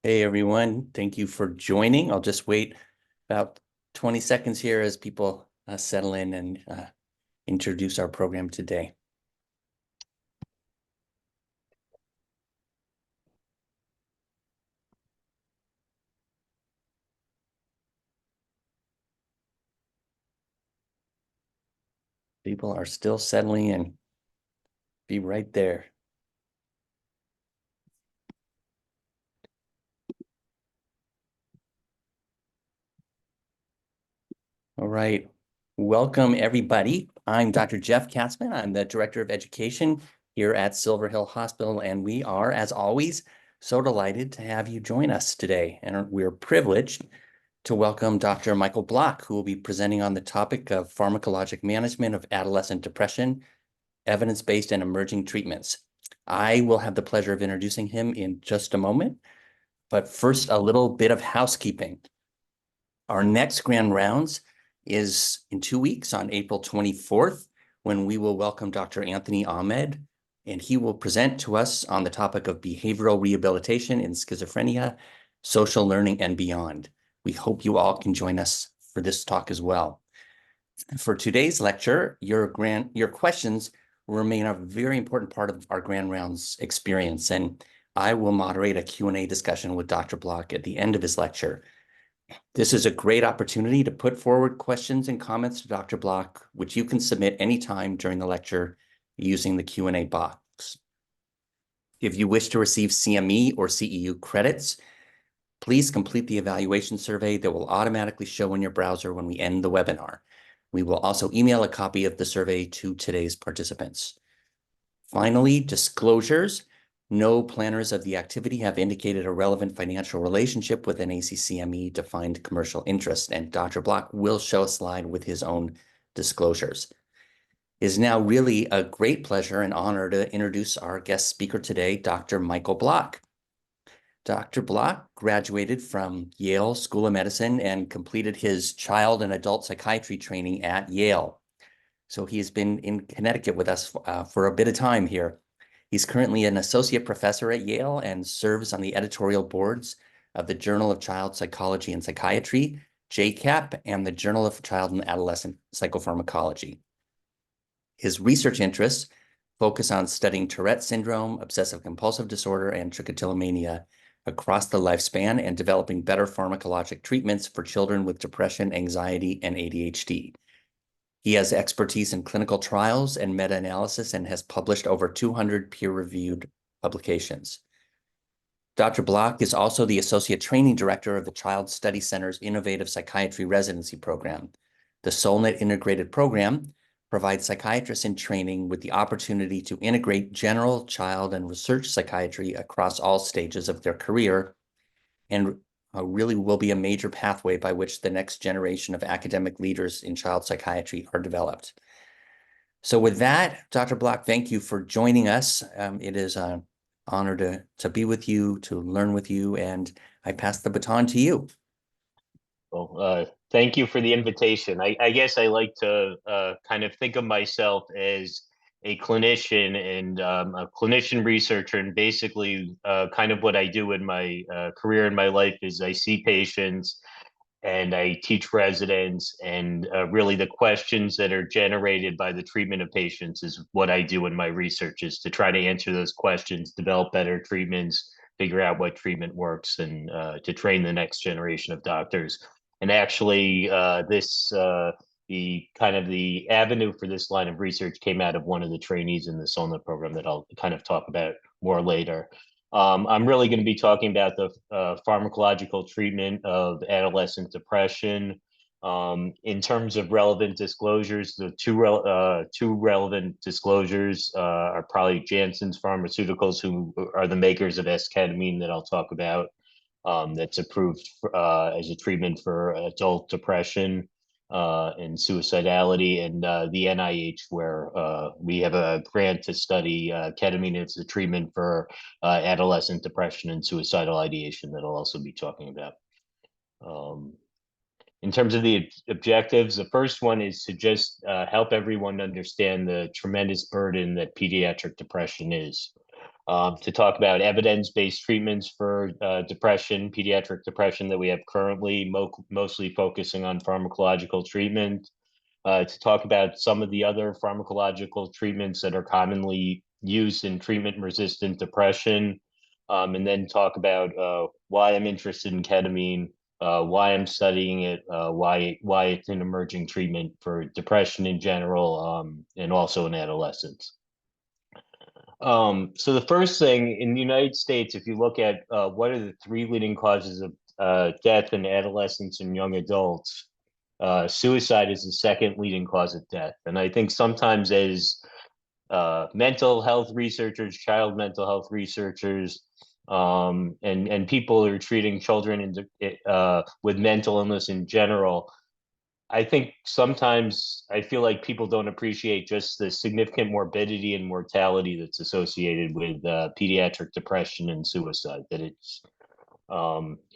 Hey everyone, thank you for joining. I'll just wait about 20 seconds here as people settle in and introduce our program today. People are still settling in. Be right there. All right. Welcome, everybody. I'm Dr. Jeff Katzman. I'm the Director of Education here at Silver Hill Hospital, and we are, as always, so delighted to have you join us today. And we're privileged to welcome Dr. Michael Block, who will be presenting on the topic of pharmacologic management of adolescent depression, evidence-based and emerging treatments. I will have the pleasure of introducing him in just a moment, but first, a little bit of housekeeping. Our next Grand Rounds is in 2 weeks on April 24th, when we will welcome Dr. Anthony Ahmed, and he will present to us on the topic of behavioral rehabilitation in schizophrenia, social learning, and beyond. We hope you all can join us for this talk as well. For today's lecture, your questions will remain a very important part of our Grand Rounds experience, and I will moderate a Q&A discussion with Dr. Block at the end of his lecture. This is a great opportunity to put forward questions and comments to Dr. Block, which you can submit anytime during the lecture using the Q&A box. If you wish to receive CME or CEU credits, please complete the evaluation survey that will automatically show in your browser when we end the webinar. We will also email a copy of the survey to today's participants. Finally, disclosures. No planners of the activity have indicated a relevant financial relationship with an ACCME defined commercial interest, and Dr. Block will show a slide with his own disclosures. It is now really a great pleasure and honor to introduce our guest speaker today, Dr. Michael Block. Dr. Block graduated from Yale School of Medicine and completed his child and adult psychiatry training at Yale. So he has been in Connecticut with us for a bit of time here. He's currently an associate professor at Yale and serves on the editorial boards of the Journal of Child Psychology and Psychiatry, JCAP, and the Journal of Child and Adolescent Psychopharmacology. His research interests focus on studying Tourette syndrome, obsessive compulsive disorder, and trichotillomania across the lifespan and developing better pharmacologic treatments for children with depression, anxiety, and ADHD. He has expertise in clinical trials and meta-analysis and has published over 200 peer-reviewed publications. Dr. Block is also the Associate Training Director of the Child Study Center's Innovative Psychiatry Residency Program. The SOLNET integrated program provides psychiatrists in training with the opportunity to integrate general, child, and research psychiatry across all stages of their career, and really will be a major pathway by which the next generation of academic leaders in child psychiatry are developed. So with that, Dr. Block, thank you for joining us. It is an honor to be with you, to learn with you, and I pass the baton to you. Well, thank you for the invitation. I guess I like to kind of think of myself as a clinician and a clinician researcher, and basically kind of what I do in my career in my life is I see patients and I teach residents, and really the questions that are generated by the treatment of patients is what I do in my research, is to try to answer those questions, develop better treatments, figure out what treatment works, and to train the next generation of doctors. And actually, the kind of the avenue for this line of research came out of one of the trainees in the SOLNA program that I'll kind of talk about more later. I'm really going to be talking about the pharmacological treatment of adolescent depression. In terms of relevant disclosures, the two relevant disclosures are probably Janssen's Pharmaceuticals, who are the makers of esketamine that I'll talk about, that's approved as a treatment for adult depression and suicidality, and the NIH, where we have a grant to study ketamine as a treatment for adolescent depression and suicidal ideation that I'll also be talking about. In terms of the objectives, the first one is to just help everyone understand the tremendous burden that pediatric depression is. to talk about evidence-based treatments for depression, pediatric depression that we have currently, mostly focusing on pharmacological treatment, to talk about some of the other pharmacological treatments that are commonly used in treatment-resistant depression, and then talk about why I'm interested in ketamine, why I'm studying it, why it's an emerging treatment for depression in general, and also in adolescents. So the first thing in the United States, if you look at what are the three leading causes of death in adolescents and young adults, suicide is the second leading cause of death. And I think sometimes as mental health researchers, child mental health researchers, and people who are treating children with mental illness in general, I think sometimes I feel like people don't appreciate just the significant morbidity and mortality that's associated with pediatric depression and suicide. That it's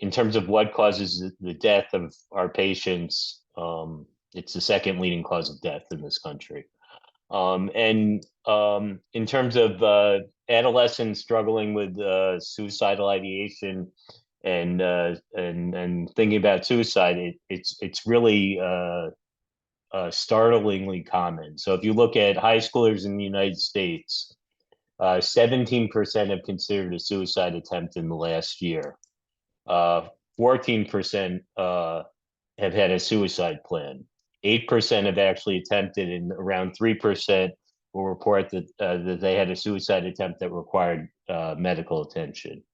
in terms of what causes the death of our patients, it's the second leading cause of death in this country. And in terms of adolescents struggling with suicidal ideation and thinking about suicide, it's really startlingly common. So if you look at high schoolers in the United States, 17% have considered a suicide attempt in the last year. 14% have had a suicide plan. 8% have actually attempted, and around 3% will report that they had a suicide attempt that required medical attention.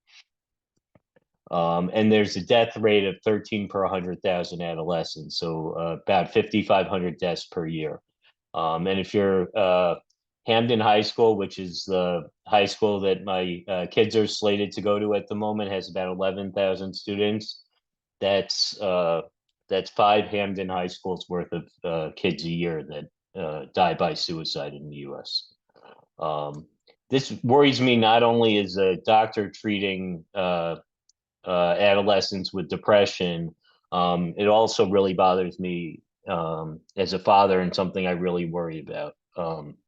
And there's a death rate of 13 per 100,000 adolescents, so about 5,500 deaths per year. And if you're Hamden High School, which is the high school that my kids are slated to go to at the moment, has about 11,000 students. That's 5 Hamden High Schools worth of kids a year that die by suicide in the U.S. This worries me not only as a doctor treating adolescents with depression. It also really bothers me as a father, and something I really worry about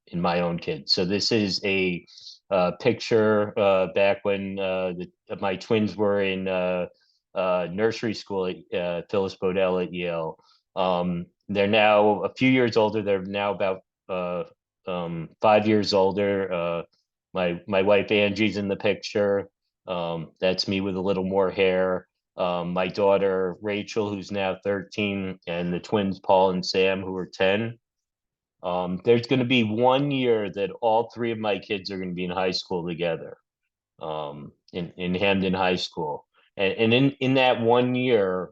in my own kids. So this is a picture back when my twins were in nursery school at Phyllis Bodell at Yale. They're now a few years older. They're now about 5 years older. My wife Angie's in the picture. That's me with a little more hair. My daughter Rachel, who's now 13, and the twins Paul and Sam, who are 10. There's going to be 1 year that all three of my kids are going to be in high school together, in Hamden High School. And in that 1 year,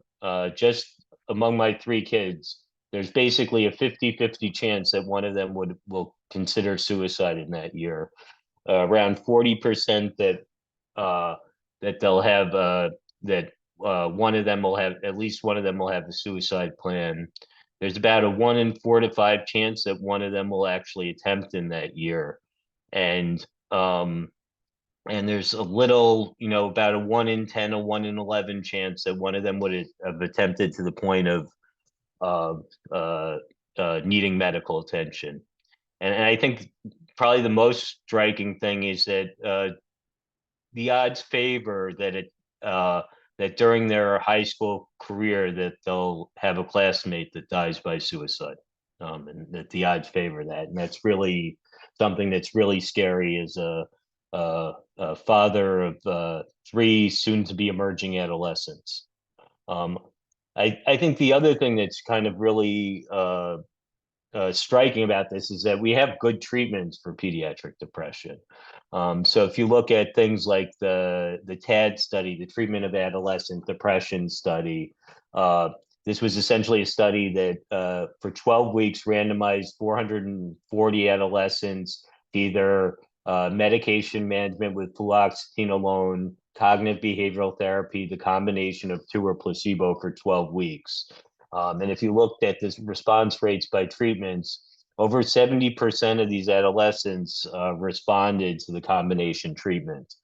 just among my three kids, there's basically a 50-50 chance that one of them will consider suicide in that year. Around 40% that they'll have one of them will have, at least one of them will have a suicide plan. There's about a 1 in 4 to 5 chance that one of them will actually attempt in that year, and there's a little, about a 1 in 10, a 1 in 11 chance that one of them would have attempted to the point of needing medical attention. And I think probably the most striking thing is that the odds favor that during their high school career that they'll have a classmate that dies by suicide, and that the odds favor that, and that's really something that's really scary as a father of 3 soon-to-be emerging adolescents. I think the other thing that's kind of really striking about this is that we have good treatments for pediatric depression. So if you look at things like the TAD study, the Treatment of Adolescent Depression study, this was essentially a study that for 12 weeks randomized 440 adolescents to either medication management with fluoxetine alone, cognitive behavioral therapy, the combination of 2, or placebo for 12 weeks. And if you looked at this response rates by treatments, over 70% of these adolescents responded to the combination treatment.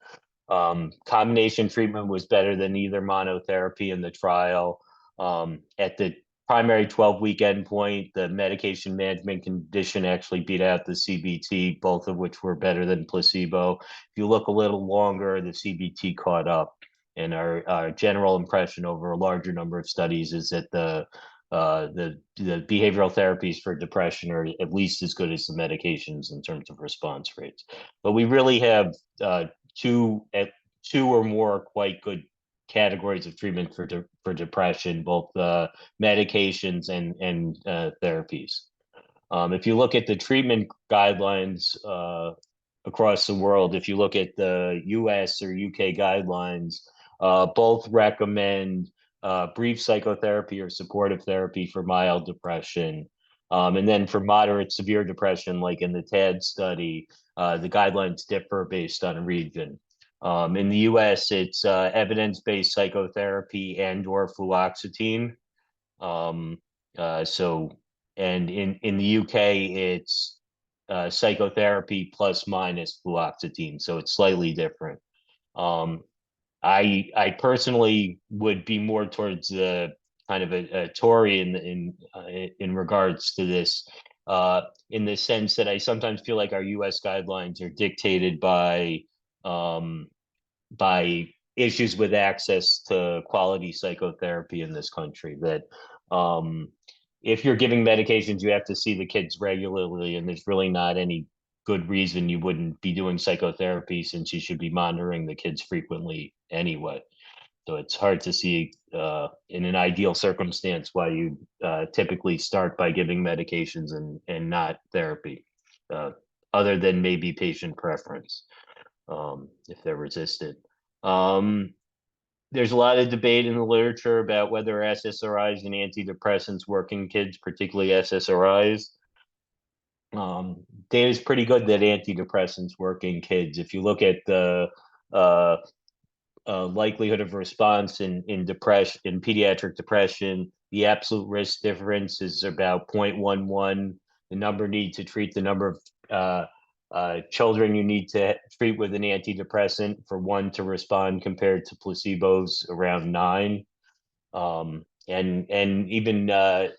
Combination treatment was better than either monotherapy in the trial. At the primary 12-week endpoint, the medication management condition actually beat out the CBT, both of which were better than placebo. If you look a little longer, the CBT caught up. And our general impression over a larger number of studies is that the behavioral therapies for depression are at least as good as the medications in terms of response rates. But we really have two or more quite good categories of treatment for depression, both medications and therapies. If you look at the treatment guidelines across the world, if you look at the US or UK guidelines, both recommend brief psychotherapy or supportive therapy for mild depression. And then for moderate severe depression, like in the TAD study, the guidelines differ based on region. In the US, it's evidence-based psychotherapy and or fluoxetine. Um, and in the UK, it's psychotherapy plus minus fluoxetine, so it's slightly different. Um, I personally would be more towards the kind of a Tory in regards to this, in the sense that I sometimes feel like our U.S. guidelines are dictated um, by issues with access to quality psychotherapy in this country. That um, if you're giving medications, you have to see the kids regularly, and there's really not any good reason you wouldn't be doing psychotherapy since you should be monitoring the kids frequently anyway. So it's hard to see in an ideal circumstance why you typically start by giving medications and not therapy, uh, other than maybe patient preference, if they're resistant. Um, there's a lot of debate in the literature about whether SSRIs and antidepressants work in kids, particularly SSRIs. Data is pretty good that antidepressants work in kids. If you look at the uh, likelihood of response in depression, in pediatric depression, the absolute risk difference is about 0.11. The number need to treat the number of children you need to treat with an antidepressant for one to respond compared to placebos around 9. And even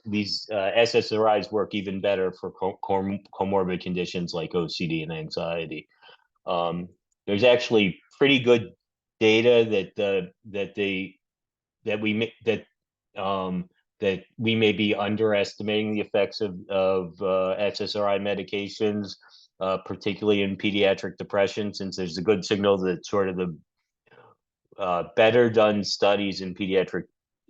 these SSRIs work even better for comorbid conditions like OCD and anxiety. Um, there's actually pretty good data that we may, that we may be underestimating the effects of SSRI medications, particularly in pediatric depression, since there's a good signal that sort of the better done studies in pediatric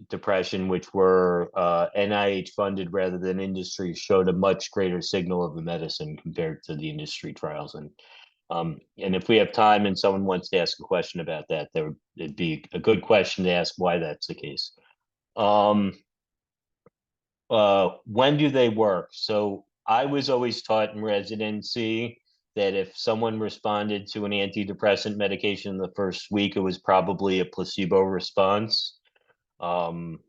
depression, which were NIH funded rather than industry, showed a much greater signal of the medicine compared to the industry trials. And if we have time and someone wants to ask a question about that, it'd be a good question to ask why that's the case. Um, when do they work? So I was always taught in residency that if someone responded to an antidepressant medication in the first week, it was probably a placebo response. Um,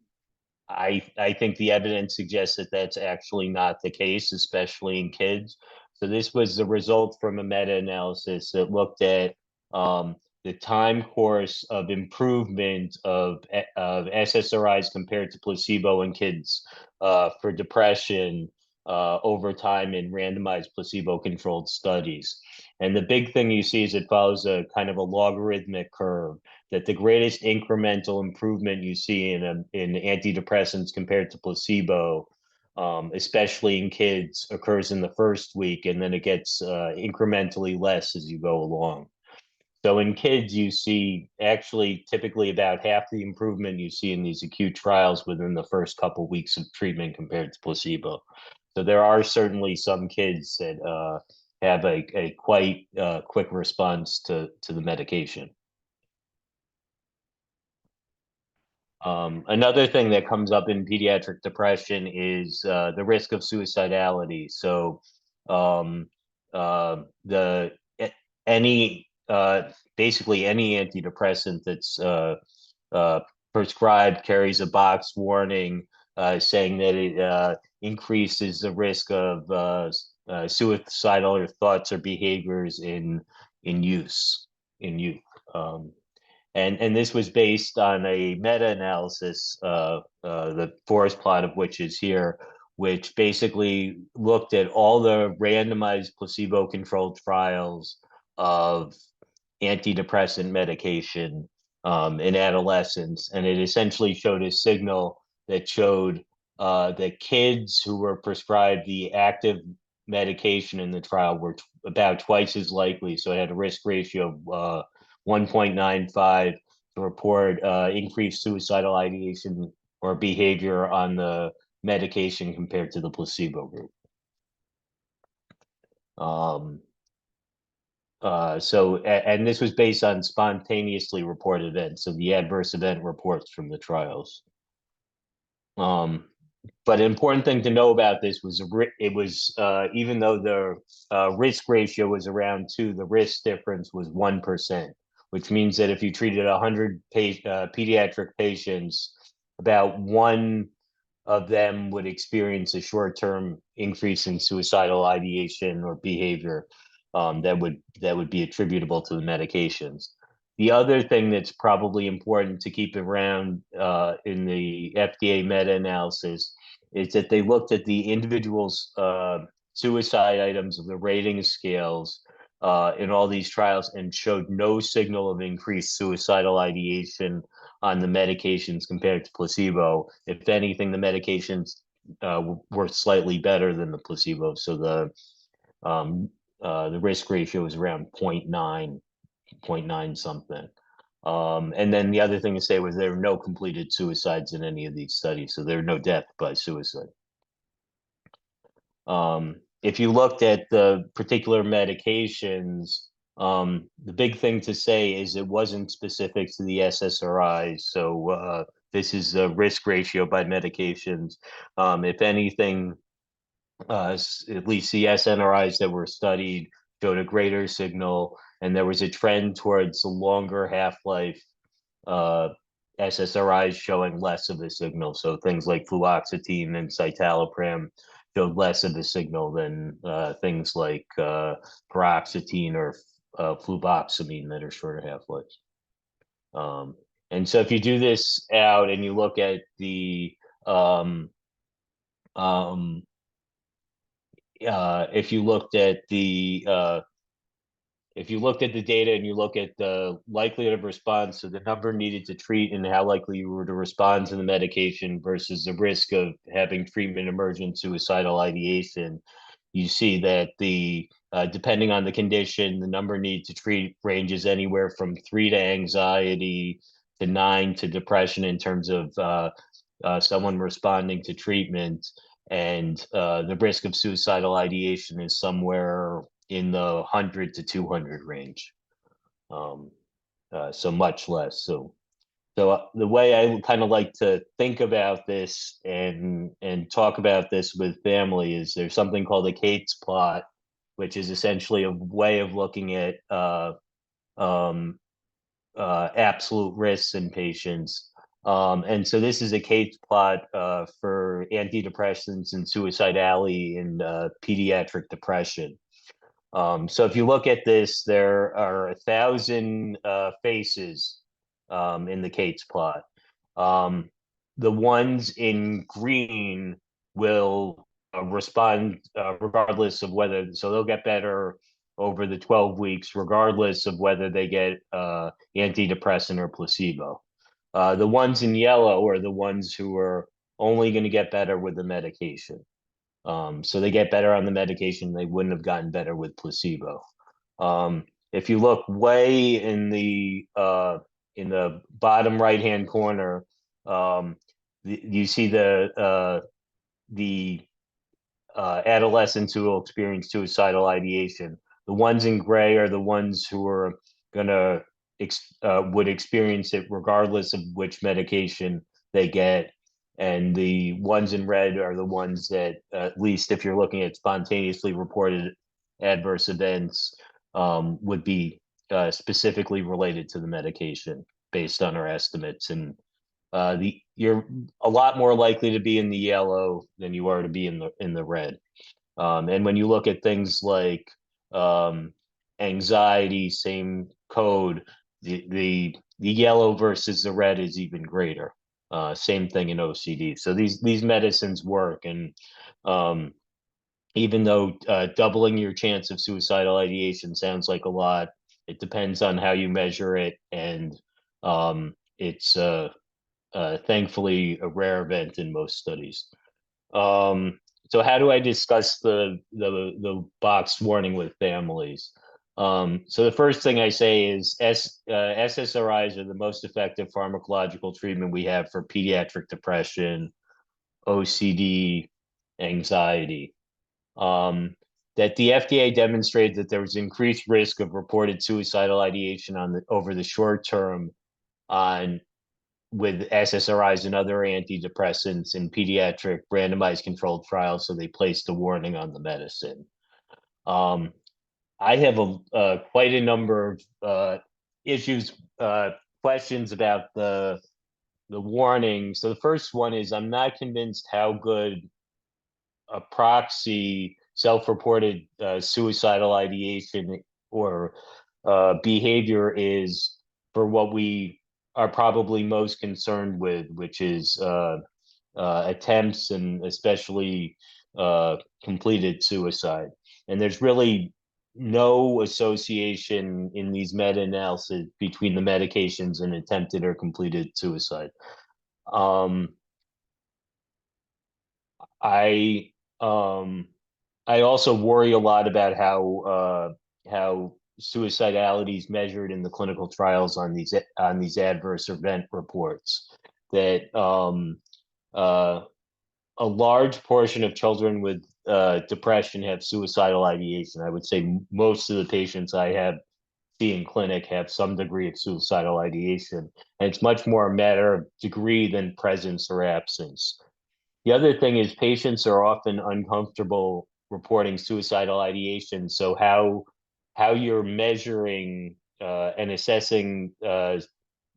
I think the evidence suggests that that's actually not the case, especially in kids. So this was the result from a meta-analysis that looked at the time course of improvement of SSRIs compared to placebo in kids for depression over time in randomized placebo-controlled studies. And the big thing you see is it follows a kind of a logarithmic curve, that the greatest incremental improvement you see in antidepressants compared to placebo, especially in kids, occurs in the first week, and then it gets incrementally less as you go along. So in kids, you see actually typically about half the improvement you see in these acute trials within the first couple of weeks of treatment compared to placebo. So there are certainly some kids that have a quite quick response to the medication. Another thing that comes up in pediatric depression is the risk of suicidality. So, um, the any basically any antidepressant that's prescribed carries a box warning saying that it increases the risk of suicidal or thoughts or behaviors in use in youth. Um, And this was based on a meta-analysis, the forest plot of which is here, which basically looked at all the randomized placebo-controlled trials of antidepressant medication in adolescents, and it essentially showed a signal that showed that kids who were prescribed the active medication in the trial were about twice as likely. So it had a risk ratio of 1.95 to report increased suicidal ideation or behavior on the medication compared to the placebo group. Um, and this was based on spontaneously reported events, so the adverse event reports from the trials. Um, but an important thing to know about this was it was even though the risk ratio was around 2, the risk difference was 1%, which means that if you treated 100 pediatric patients, about one of them would experience a short-term increase in suicidal ideation or behavior that would be attributable to the medications. The other thing that's probably important to keep around in the FDA meta-analysis is that they looked at the individual's suicide items of the rating scales in all these trials and showed no signal of increased suicidal ideation on the medications compared to placebo. If anything, the medications were slightly better than the placebo. So the risk ratio is around 0.9 something. And then the other thing to say was there were no completed suicides in any of these studies, so there were no death by suicide. If you looked at the particular medications, the big thing to say is it wasn't specific to the SSRIs. So this is the risk ratio by medications. If anything, at least the SNRIs that were studied showed a greater signal, and there was a trend towards a longer half-life uh, SSRIs showing less of a signal. So things like fluoxetine and citalopram showed less of a signal than things like paroxetine or fluvoxamine that are shorter half-lives. Um, and so if you do this out and you look at the um, if you looked at the data and you look at the likelihood of response, so the number needed to treat and how likely you were to respond to the medication versus the risk of having treatment emergent suicidal ideation, you see that the depending on the condition, the number needed to treat ranges anywhere from 3 to anxiety to 9 to depression in terms of someone responding to treatment. And the risk of suicidal ideation is somewhere in the 100 to 200 range. Um, so much less. So the way I kind of like to think about this and talk about this with family is there's something called a Cates plot, which is essentially a way of looking at um, absolute risks in patients. And so this is a Cates plot for antidepressants and suicidality in pediatric depression. So if you look at this, there are 1,000 faces in the Cates plot. Um, the ones in green will respond regardless of whether, so they'll get better over the 12 weeks, regardless of whether they get antidepressant or placebo. The ones in yellow are the ones who are only going to get better with the medication. So they get better on the medication. They wouldn't have gotten better with placebo. If you look way in the bottom right hand corner, you see the adolescents who will experience suicidal ideation. The ones in gray are the ones who are gonna would experience it regardless of which medication they get, and the ones in red are the ones that, at least if you're looking at spontaneously reported adverse events, would be specifically related to the medication based on our estimates. And you're a lot more likely to be in the yellow than you are to be in the red. And when you look at things like um, anxiety, same code. the yellow versus the red is even greater. Same thing in OCD. So these medicines work, and um, even though doubling your chance of suicidal ideation sounds like a lot, it depends on how you measure it, and it's thankfully a rare event in most studies. Um, so how do I discuss the box warning with families? So the first thing I say is SSRIs are the most effective pharmacological treatment we have for pediatric depression, OCD, anxiety. Um, that the FDA demonstrated that there was increased risk of reported suicidal ideation over the short term on with SSRIs and other antidepressants in pediatric randomized controlled trials, so they placed a warning on the medicine. Um, I have quite a number of issues, questions about the warning. So the first one is I'm not convinced how good a proxy self-reported suicidal ideation or behavior is for what we are probably most concerned with, which is attempts and especially completed suicide. And there's really no association in these meta-analyses between the medications and attempted or completed suicide. Um, I um, I also worry a lot about how suicidality is measured in the clinical trials on these adverse event reports. That uh, a large portion of children with depression have suicidal ideation. I would say most of the patients I have see in clinic have some degree of suicidal ideation, and it's much more a matter of degree than presence or absence. The other thing is patients are often uncomfortable reporting suicidal ideation. So how you're measuring and assessing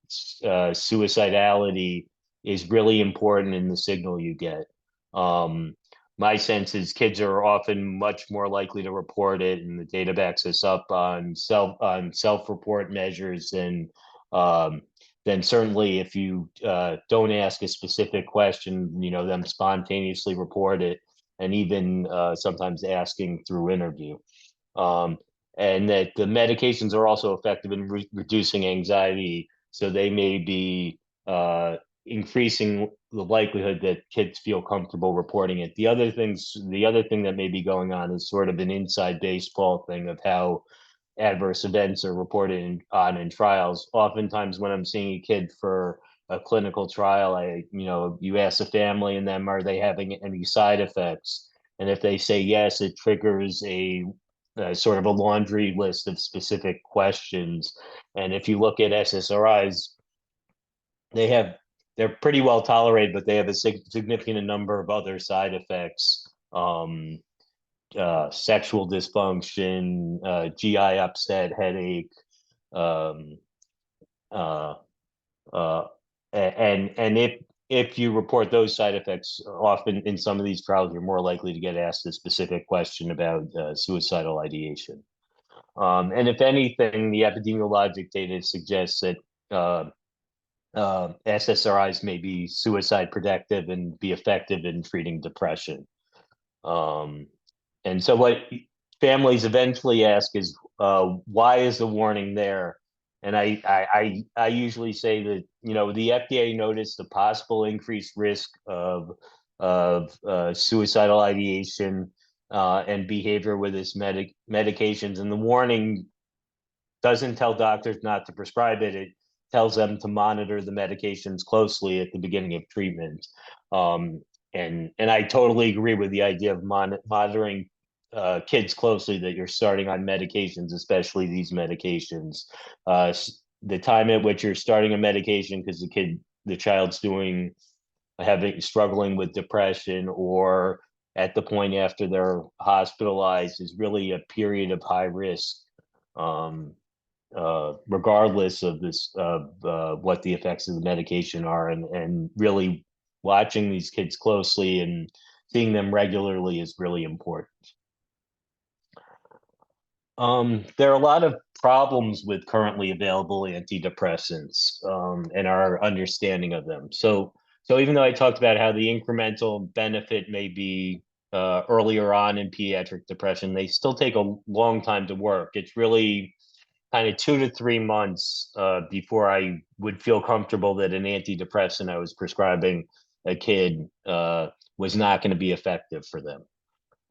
suicidality is really important in the signal you get. Um, my sense is kids are often much more likely to report it, and the data backs us up on self-report measures um, than certainly if you don't ask a specific question, them spontaneously report it, and even sometimes asking through interview. Um, and that the medications are also effective in reducing anxiety, so they may be increasing the likelihood that kids feel comfortable reporting it. The other thing that may be going on is sort of an inside baseball thing of how adverse events are reported in trials. Oftentimes, when I'm seeing a kid for a clinical trial, you ask the family and them, are they having any side effects? And if they say yes, it triggers a sort of a laundry list of specific questions. And if you look at SSRIs, they have they're pretty well tolerated, but they have a significant number of other side effects. Sexual dysfunction, GI upset, headache, um, uh, uh, and if you report those side effects, often in some of these trials, you're more likely to get asked a specific question about suicidal ideation. And if anything, the epidemiologic data suggests that SSRIs may be suicide protective and be effective in treating depression. Um, and so what families eventually ask is, why is the warning there? And I usually say that, the FDA noticed the possible increased risk of suicidal ideation and behavior with this medications. And the warning doesn't tell doctors not to prescribe it. It tells them to monitor the medications closely at the beginning of treatment. Um, and I totally agree with the idea of monitoring kids closely, that you're starting on medications, especially these medications. The time at which you're starting a medication because the child's struggling with depression, or at the point after they're hospitalized, is really a period of high risk. Um, Regardless of what the effects of the medication are, and really watching these kids closely and seeing them regularly is really important. There are a lot of problems with currently available antidepressants, and our understanding of them. So even though I talked about how the incremental benefit may be earlier on in pediatric depression, they still take a long time to work. It's really kind of 2 to 3 months before I would feel comfortable that an antidepressant I was prescribing a kid was not going to be effective for them.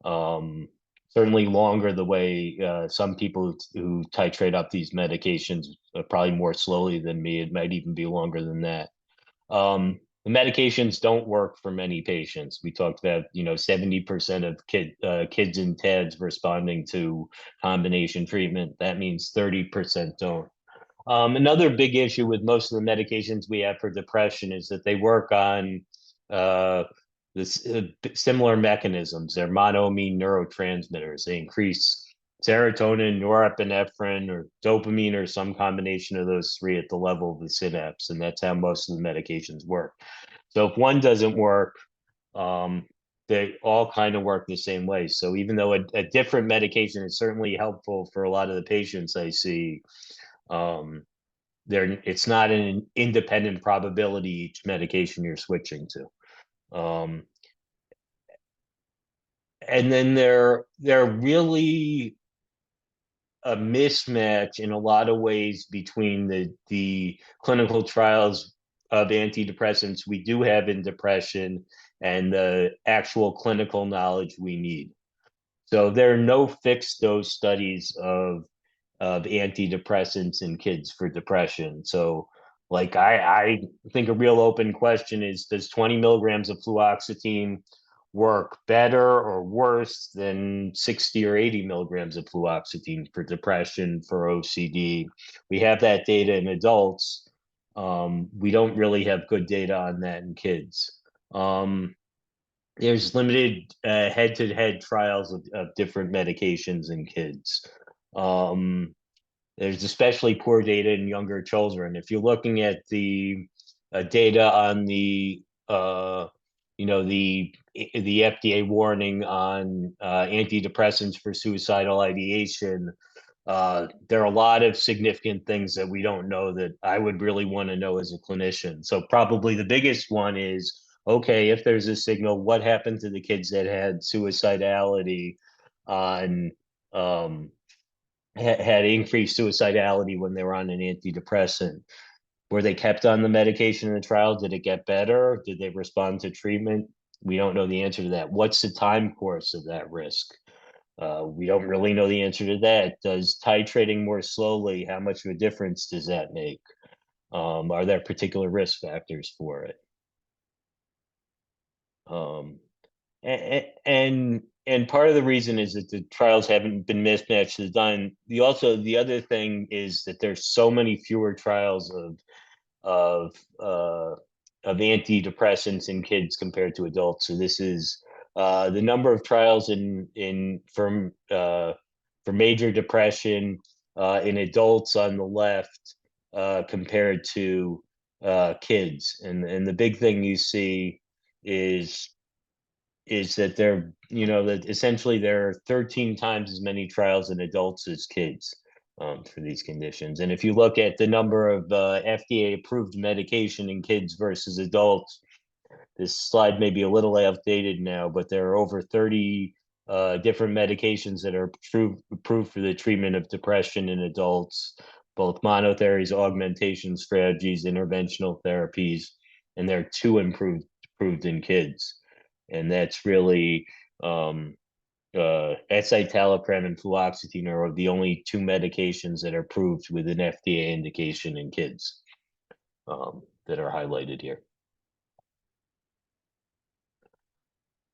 Um, Certainly longer the way some people who titrate up these medications probably more slowly than me. It might even be longer than that. The medications don't work for many patients. We talked about, 70% of kids in TEDS responding to combination treatment. That means 30% don't. Another big issue with most of the medications we have for depression is that they work on uh, this similar mechanisms. They're monoamine neurotransmitters. They increase serotonin, norepinephrine, or dopamine, or some combination of those three at the level of the synapse, and that's how most of the medications work. So if one doesn't work, um, they all kind of work the same way. So even though a different medication is certainly helpful for a lot of the patients I see, um, it's not an independent probability each medication you're switching to. And then they're really a mismatch in a lot of ways between the clinical trials of antidepressants we do have in depression and the actual clinical knowledge we need. So there are no fixed dose studies of antidepressants in kids for depression. So like I think a real open question is, does 20 milligrams of fluoxetine work better or worse than 60 or 80 milligrams of fluoxetine for depression, for OCD? We have that data in adults. We don't really have good data on that in kids. There's limited head-to-head trials of different medications in kids. Um, there's especially poor data in younger children. If you're looking at the data on the FDA warning on antidepressants for suicidal ideation, there are a lot of significant things that we don't know that I would really want to know as a clinician. So probably the biggest one is, okay, if there's a signal, what happened to the kids that had suicidality on had increased suicidality when they were on an antidepressant? Were they kept on the medication in the trial? Did it get better? Did they respond to treatment? We don't know the answer to that. What's the time course of that risk? We don't really know the answer to that. Does titrating more slowly, how much of a difference does that make? Are there particular risk factors for it? Um, and part of the reason is that the trials haven't been mismatched designed. The other thing is that there's so many fewer trials of uh, of antidepressants in kids compared to adults. So this is the number of trials for major depression in adults on the left compared to kids, and the big thing you see is that that essentially there are 13 times as many trials in adults as kids for these conditions. And if you look at the number of FDA approved medication in kids versus adults, this slide may be a little outdated now, but there are over 30 different medications that are approved for the treatment of depression in adults, both monotherapies, augmentation strategies, interventional therapies, and there are two approved in kids. And that's really escitalopram and fluoxetine are the only two medications that are approved with an FDA indication in kids that are highlighted here.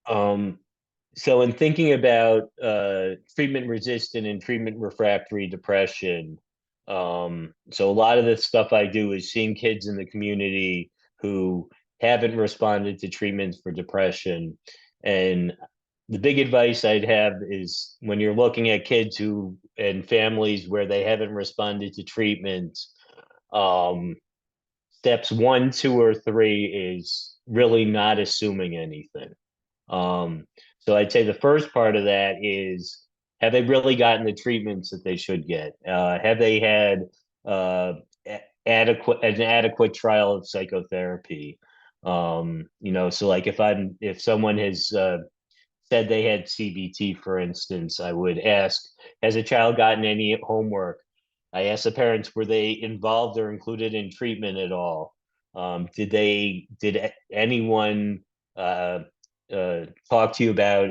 Um, so in thinking about treatment resistant and treatment refractory depression, so a lot of the stuff I do is seeing kids in the community who haven't responded to treatments for depression. And the big advice I'd have is, when you're looking at kids who and families where they haven't responded to treatment, um, steps 1, 2, or 3 is really not assuming anything. Um, so I'd say the first part of that is have they really gotten the treatments that they should get? Have they had uh, an adequate trial of psychotherapy? So like if someone has said they had CBT, for instance, I would ask, has a child gotten any homework? I asked the parents, were they involved or included in treatment at all? Did anyone uh, talk to you about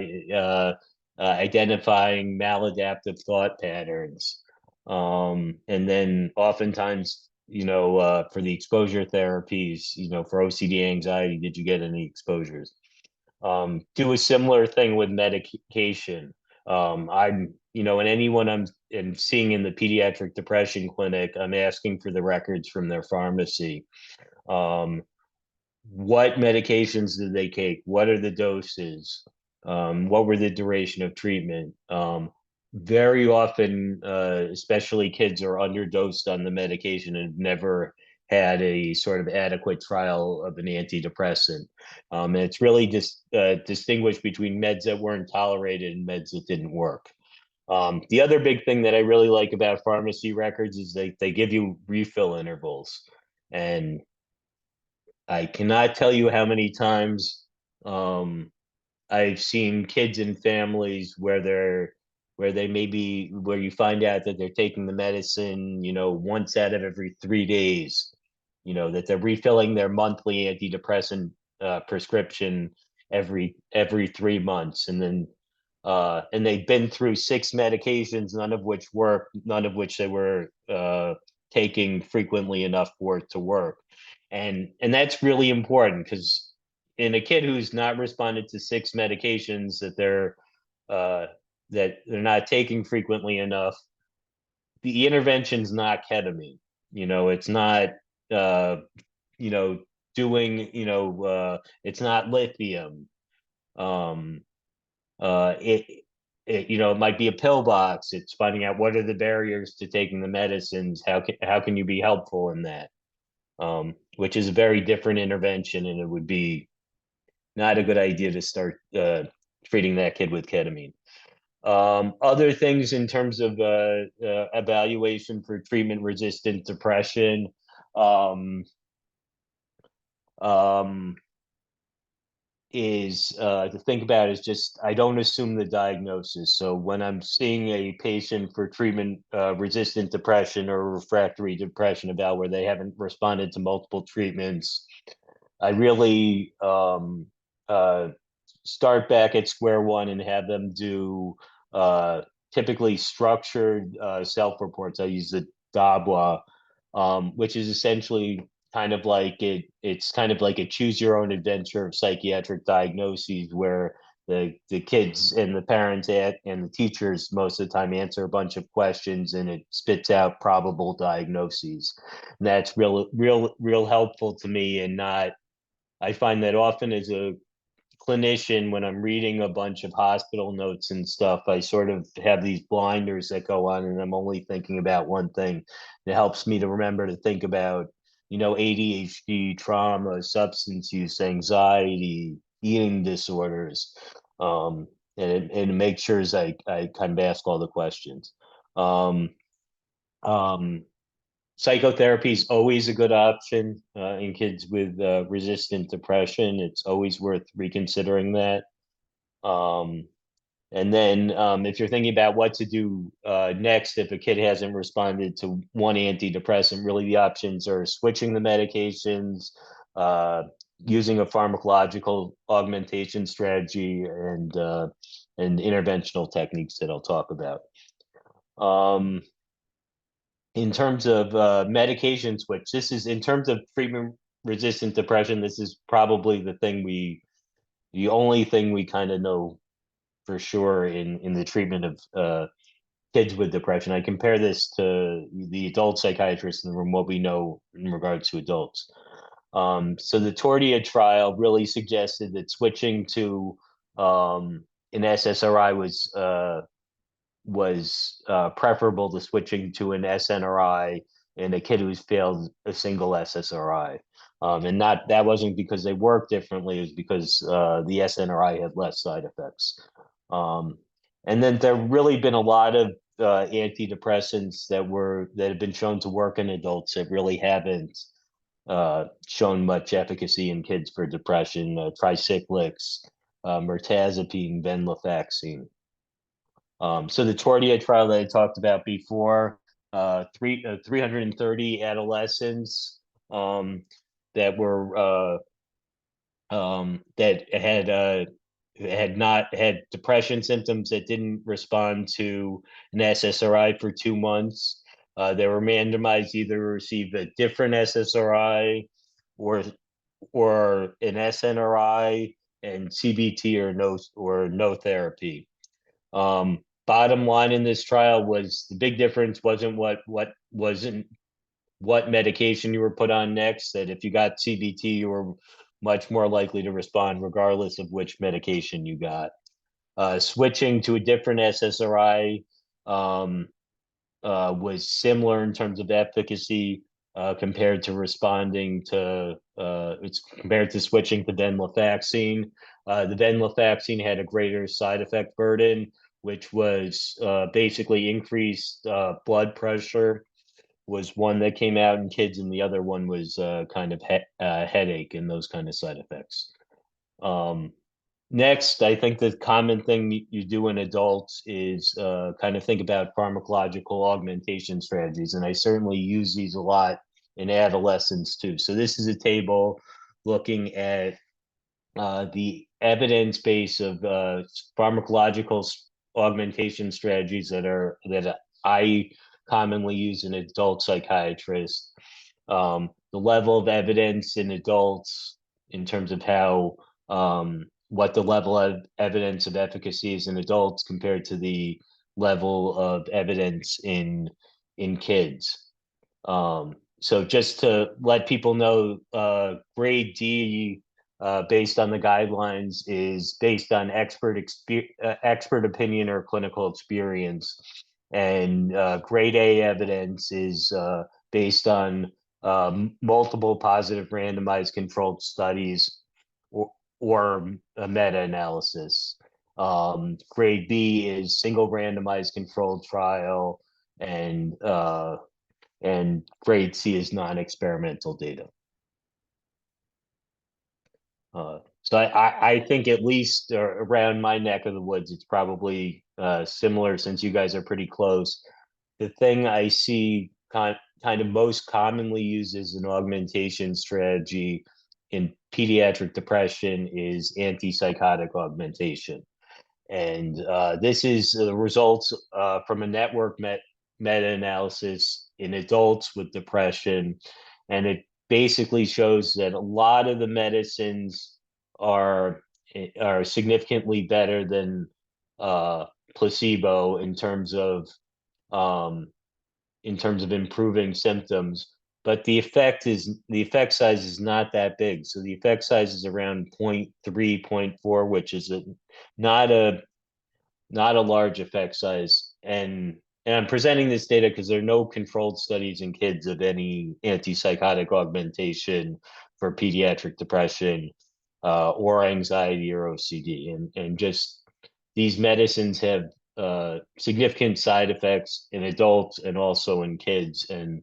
identifying maladaptive thought patterns? And then oftentimes, for the exposure therapies, for OCD anxiety, did you get any exposures? Do a similar thing with medication. And anyone I'm seeing in the pediatric depression clinic, I'm asking for the records from their pharmacy. Um, what medications did they take? What are the doses? What were the duration of treatment? Very often, especially kids are underdosed on the medication and never had a sort of adequate trial of an antidepressant. And it's really just distinguished between meds that weren't tolerated and meds that didn't work. The other big thing that I really like about pharmacy records is they give you refill intervals. And I cannot tell you how many times um, I've seen kids and families where you find out that they're taking the medicine, once out of every 3 days, that they're refilling their monthly antidepressant prescription every 3 months, and they've been through six medications, none of which work, none of which they were taking frequently enough for it to work. And that's really important because in a kid who's not responded to six medications uh, that they're not taking frequently enough, the intervention's not ketamine. It's not uh, you know doing it's not lithium. Um, it it might be a pill box. It's finding out what are the barriers to taking the medicines. How can you be helpful in that? Which is a very different intervention, and it would be not a good idea to start treating that kid with ketamine. Other things in terms of evaluation for treatment resistant depression. Um, um, is to think about is just I don't assume the diagnosis. So when I'm seeing a patient for treatment resistant depression or refractory depression about where they haven't responded to multiple treatments, I really uh, start back at square one and have them do uh, typically structured self-reports. I use the DABWA, which is essentially kind of like it's kind of like a choose your own adventure of psychiatric diagnoses where the kids and the parents and the teachers most of the time answer a bunch of questions and it spits out probable diagnoses. And that's real helpful to me. And not I find that often as a clinician, when I'm reading a bunch of hospital notes and stuff, I sort of have these blinders that go on and I'm only thinking about one thing. It helps me to remember to think about, ADHD, trauma, substance use, anxiety, eating disorders. Um, and it makes sure as I kind of ask all the questions. Um, um, Psychotherapy is always a good option in kids with resistant depression. It's always worth reconsidering that. Um, and then if you're thinking about what to do next, if a kid hasn't responded to one antidepressant, really the options are switching the medications, uh, using a pharmacological augmentation strategy, and interventional techniques that I'll talk about. Um, in terms of medication switch, this is in terms of treatment resistant depression. This is probably the only thing we kind of know for sure in the treatment of kids with depression. I compare this to the adult psychiatrists in the room, what we know in regards to adults. So the Tordia trial really suggested that switching to an SSRI was preferable to switching to an SNRI in a kid who's failed a single SSRI. And not that wasn't because they work differently, it was because the SNRI had less side effects. Um, And then there have really been a lot of antidepressants that have been shown to work in adults that really haven't shown much efficacy in kids for depression. Tricyclics, mirtazapine, venlafaxine. So the Tordia trial that I talked about before, 330 adolescents um, that were that had not had depression symptoms that didn't respond to an SSRI for 2 months. They were randomized either to receive a different SSRI or an SNRI and CBT or no therapy. Bottom line in this trial was the big difference wasn't what medication you were put on next. That if you got CBT, you were much more likely to respond regardless of which medication you got. Switching to a different SSRI um, was similar in terms of efficacy compared to responding to it's compared to switching to venlafaxine. The venlafaxine had a greater side effect burden, which was basically increased blood pressure was one that came out in kids, and the other one was kind of headache and those kind of side effects. Um, Next, I think the common thing you do in adults is kind of think about pharmacological augmentation strategies, and I certainly use these a lot in adolescents too. So this is a table looking at the evidence base of pharmacological augmentation strategies that I commonly use in adult psychiatrists. The level of evidence in adults in terms of how what the level of evidence of efficacy is in adults compared to the level of evidence in kids. So just to let people know, grade D, based on the guidelines, is based on expert opinion or clinical experience, and grade A evidence is based on multiple positive randomized controlled studies or a meta-analysis. Grade B is single randomized controlled trial, and grade C is non-experimental data. So I think at least around my neck of the woods, it's probably similar since you guys are pretty close. The thing I see kind of most commonly used as an augmentation strategy in pediatric depression is antipsychotic augmentation. And this is the results from a network meta-analysis in adults with depression. And it basically shows that a lot of the medicines are are significantly better than placebo um, in terms of improving symptoms. But the effect size is not that big. So the effect size is around 0.3, zero point 0.4, which is not a not a large effect size. And I'm presenting this data because there are no controlled studies in kids of any antipsychotic augmentation for pediatric depression or anxiety or OCD. And just these medicines have significant side effects in adults and also in kids. And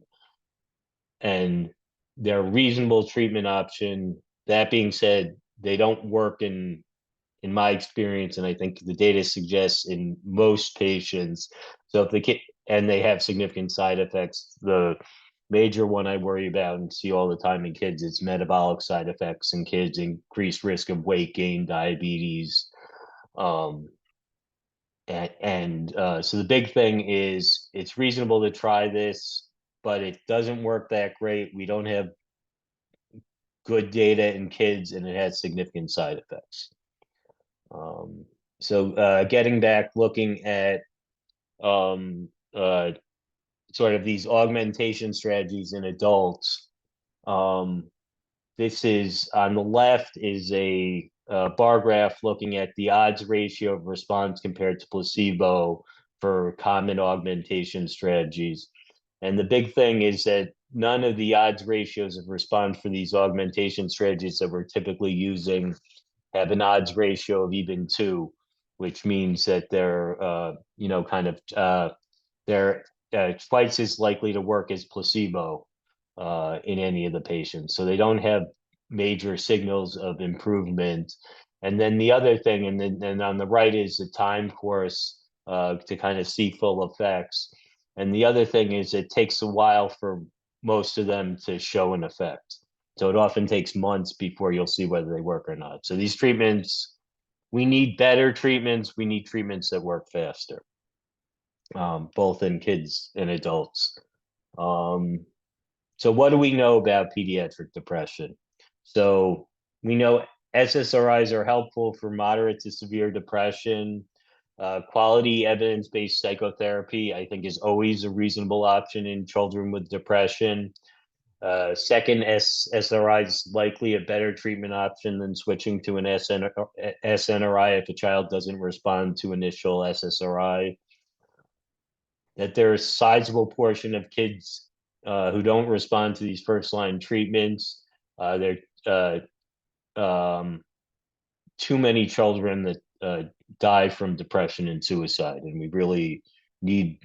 they're a reasonable treatment option. That being said, they don't work in my experience, and I think the data suggests in most patients. So if the kid and they have significant side effects, the major one I worry about and see all the time in kids is metabolic side effects in kids, increased risk of weight gain, diabetes. Um, so the big thing is it's reasonable to try this, but it doesn't work that great. We don't have good data in kids, and it has significant side effects. Um, so getting back, looking at um, uh, sort of these augmentation strategies in adults. Um, this is on the left is a bar graph looking at the odds ratio of response compared to placebo for common augmentation strategies. And the big thing is that none of the odds ratios of response for these augmentation strategies that we're typically using have an odds ratio of even 2. which means that they're twice as likely to work as placebo in any of the patients. So they don't have major signals of improvement. And then the other thing, and then on the right is the time course to kind of see full effects. And the other thing is it takes a while for most of them to show an effect. So it often takes months before you'll see whether they work or not. So these treatments, we need better treatments. We need treatments that work faster, both in kids and adults. Um, so what do we know about pediatric depression? So we know SSRIs are helpful for moderate to severe depression. Quality evidence-based psychotherapy, I think, is always a reasonable option in children with depression. Second, SSRI is likely a better treatment option than switching to an SNRI if a child doesn't respond to initial SSRI. That there's a sizable portion of kids who don't respond to these first line treatments. There too many children that die from depression and suicide, and we really need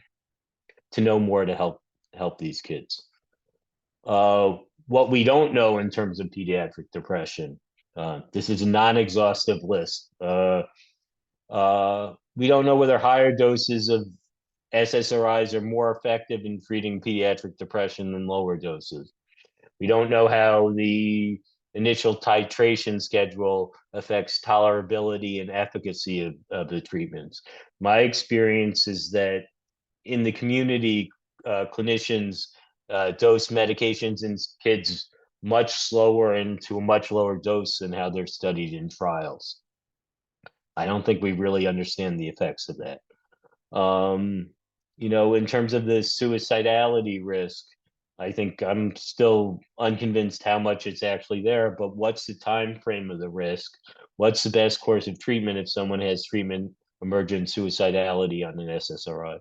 to know more to help these kids. Uh, what we don't know in terms of pediatric depression, this is a non-exhaustive list. We don't know whether higher doses of SSRIs are more effective in treating pediatric depression than lower doses. We don't know how the initial titration schedule affects tolerability and efficacy of the treatments. My experience is that in the community, clinicians dose medications in kids much slower and to a much lower dose than how they're studied in trials. I don't think we really understand the effects of that. Um, in terms of the suicidality risk, I think I'm still unconvinced how much it's actually there, but what's the time frame of the risk? What's the best course of treatment if someone has treatment emergent suicidality on an SSRI?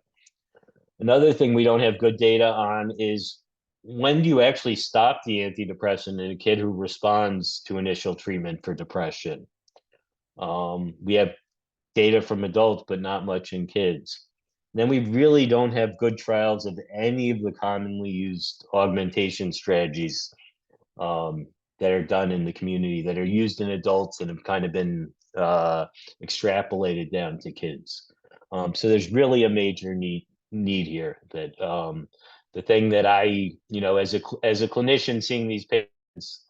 Another thing we don't have good data on is when do you actually stop the antidepressant in a kid who responds to initial treatment for depression? We have data from adults, but not much in kids. Then we really don't have good trials of any of the commonly used augmentation strategies that are done in the community that are used in adults and have kind of been extrapolated down to kids. So there's really a major need here. That the thing that as a clinician seeing these patients,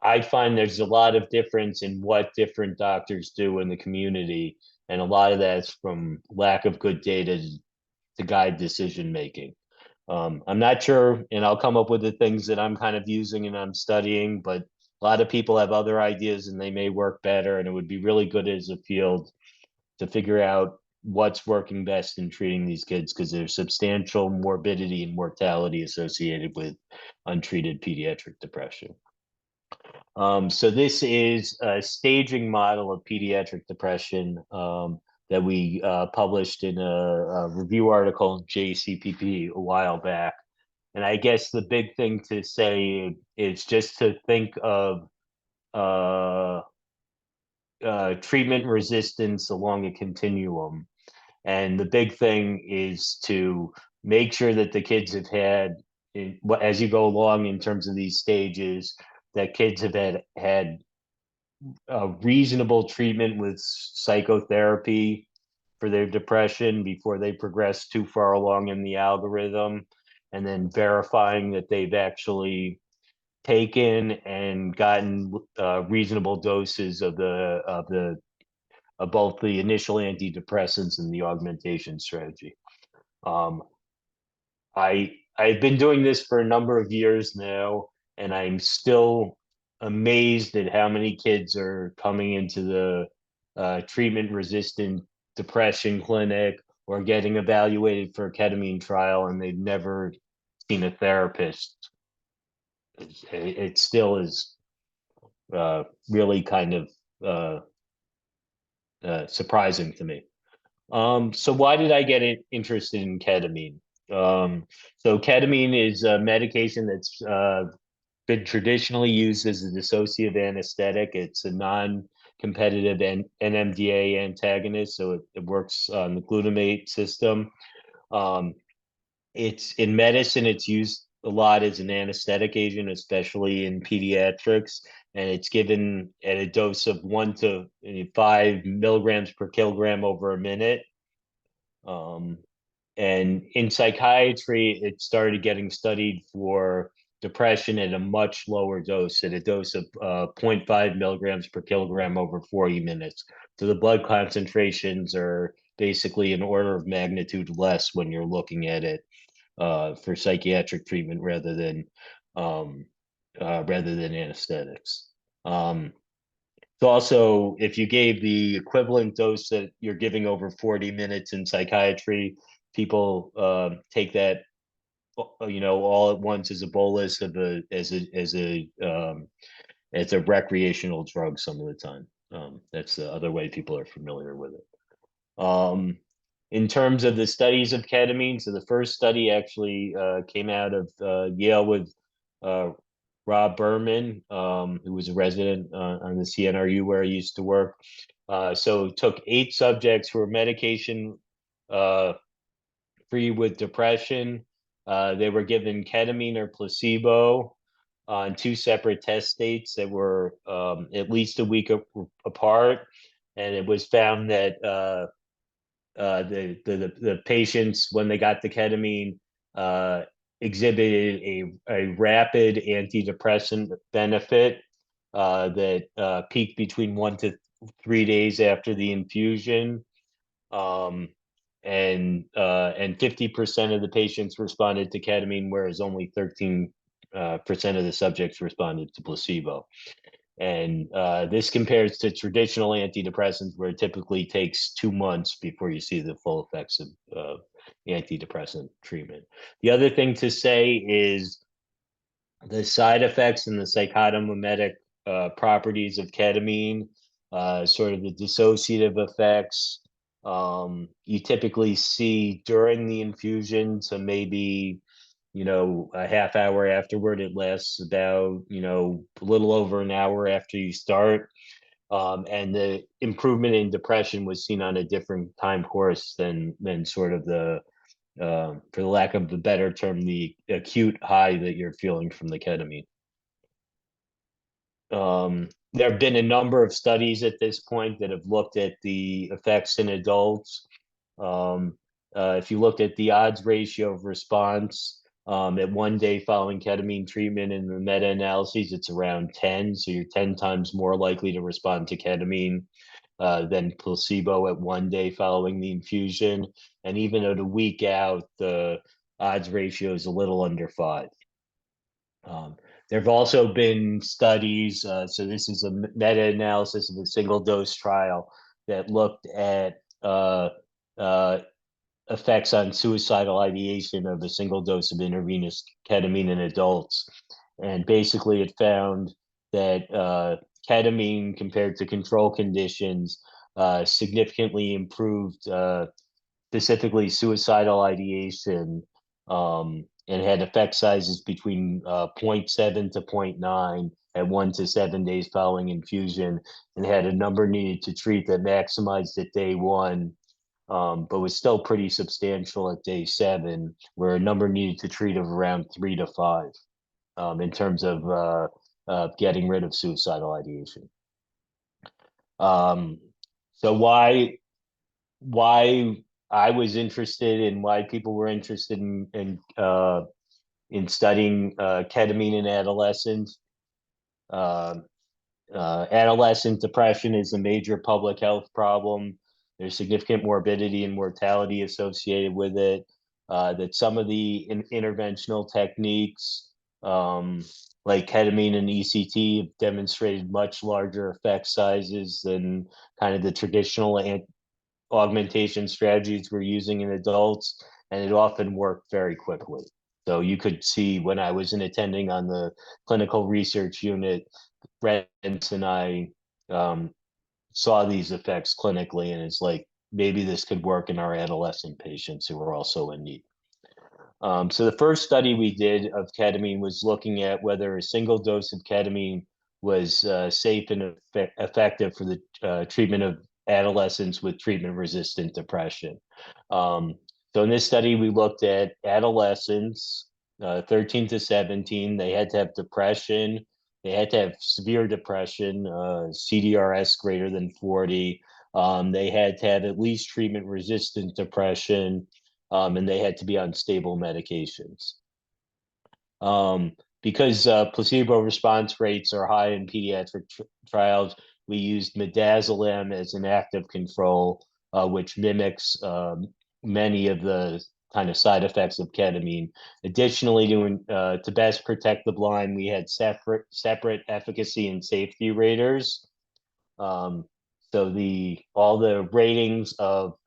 I find there's a lot of difference in what different doctors do in the community, and a lot of that's from lack of good data to guide decision making. I'm not sure, and I'll come up with the things that I'm kind of using and I'm studying, but a lot of people have other ideas and they may work better, and it would be really good as a field to figure out what's working best in treating these kids because there's substantial morbidity and mortality associated with untreated pediatric depression. So this is a staging model of pediatric depression that we published in a review article in JCPP a while back. And I guess the big thing to say is just to think of uh, treatment resistance along a continuum. And the big thing is to make sure that the kids have had, as you go along in terms of these stages, that kids have had reasonable treatment with psychotherapy for their depression before they progress too far along in the algorithm, and then verifying that they've actually taken and gotten reasonable doses of both the initial antidepressants and the augmentation strategy. Um, I've been doing this for a number of years now, and I'm still amazed at how many kids are coming into the treatment-resistant depression clinic or getting evaluated for a ketamine trial, and they've never seen a therapist. It still is really kind of surprising to me. So why did I get interested in ketamine? So ketamine is a medication that's been traditionally used as a dissociative anesthetic. It's a competitive NMDA antagonist, so it works on the glutamate system. Um, it's in medicine, it's used a lot as an anesthetic agent, especially in pediatrics, and it's given at a dose of 1 to 5 milligrams per kilogram over a minute. Um, and in psychiatry, it started getting studied for depression at a much lower dose, at a dose of 0.5 milligrams per kilogram over 40 minutes. So the blood concentrations are basically an order of magnitude less when you're looking at it for psychiatric treatment um, rather than anesthetics. So also, if you gave the equivalent dose that you're giving over 40 minutes in psychiatry, people take that all at once as a bolus of a as a recreational drug some of the time. That's the other way people are familiar with it. In terms of the studies of ketamine, so the first study actually came out of Yale with uh, Rob Berman, who was a resident on the CNRU where I used to work. So took 8 subjects who were medication free with depression. They were given ketamine or placebo on 2 separate test dates that were at least a week apart. And it was found that the patients, when they got the ketamine, uh, exhibited a rapid antidepressant benefit that peaked between 1 to 3 days after the infusion. Um, and 50% of the patients responded to ketamine, whereas only 13% of the subjects responded to placebo. And this compares to traditional antidepressants, where it typically takes 2 months before you see the full effects of antidepressant treatment. The other thing to say is the side effects and the psychotomimetic properties of ketamine, sort of the dissociative effects, you typically see during the infusion, so maybe a half hour afterward. It lasts about a little over an hour after you start. And the improvement in depression was seen on a different time course than sort of the for the lack of a better term, the acute high that you're feeling from the ketamine. There have been a number of studies at this point that have looked at the effects in adults. Um, if you looked at the odds ratio of response at 1 day following ketamine treatment in the meta-analyses, it's around 10. So you're 10 times more likely to respond to ketamine than placebo at 1 day following the infusion. And even at a week out, the odds ratio is a little under 5. There have also been studies, so this is a meta-analysis of a single dose trial that looked at uh, effects on suicidal ideation of a single dose of intravenous ketamine in adults. And basically, it found that ketamine compared to control conditions significantly improved specifically suicidal ideation, and had effect sizes between 0.7 to 0.9 at 1 to 7 days following infusion, and had a number needed to treat that maximized at day 1, but was still pretty substantial at day 7, where a number needed to treat of around 3 to 5 in terms of getting rid of suicidal ideation. Um, so why I was interested and why people were interested in studying ketamine in adolescents. Uh, Adolescent depression is a major public health problem. There's significant morbidity and mortality associated with it. That some of the interventional techniques, like ketamine and ECT, have demonstrated much larger effect sizes than kind of the traditional augmentation strategies we're using in adults, and it often worked very quickly. So you could see when I was attending on the clinical research unit, Brent and I saw these effects clinically, and it's like maybe this could work in our adolescent patients who are also in need. So the first study we did of ketamine was looking at whether a single dose of ketamine was safe and effective for the treatment of adolescents with treatment-resistant depression. Um, so in this study, we looked at adolescents, 13 to 17. They had to have depression. They had to have severe depression, CDRS greater than 40. They had to have at least treatment-resistant depression, and they had to be on stable medications. Um, because placebo response rates are high in pediatric trials, we used midazolam as an active control, which mimics many of the kind of side effects of ketamine. Additionally, to best protect the blind, we had separate efficacy and safety raters. Um, so the all the ratings of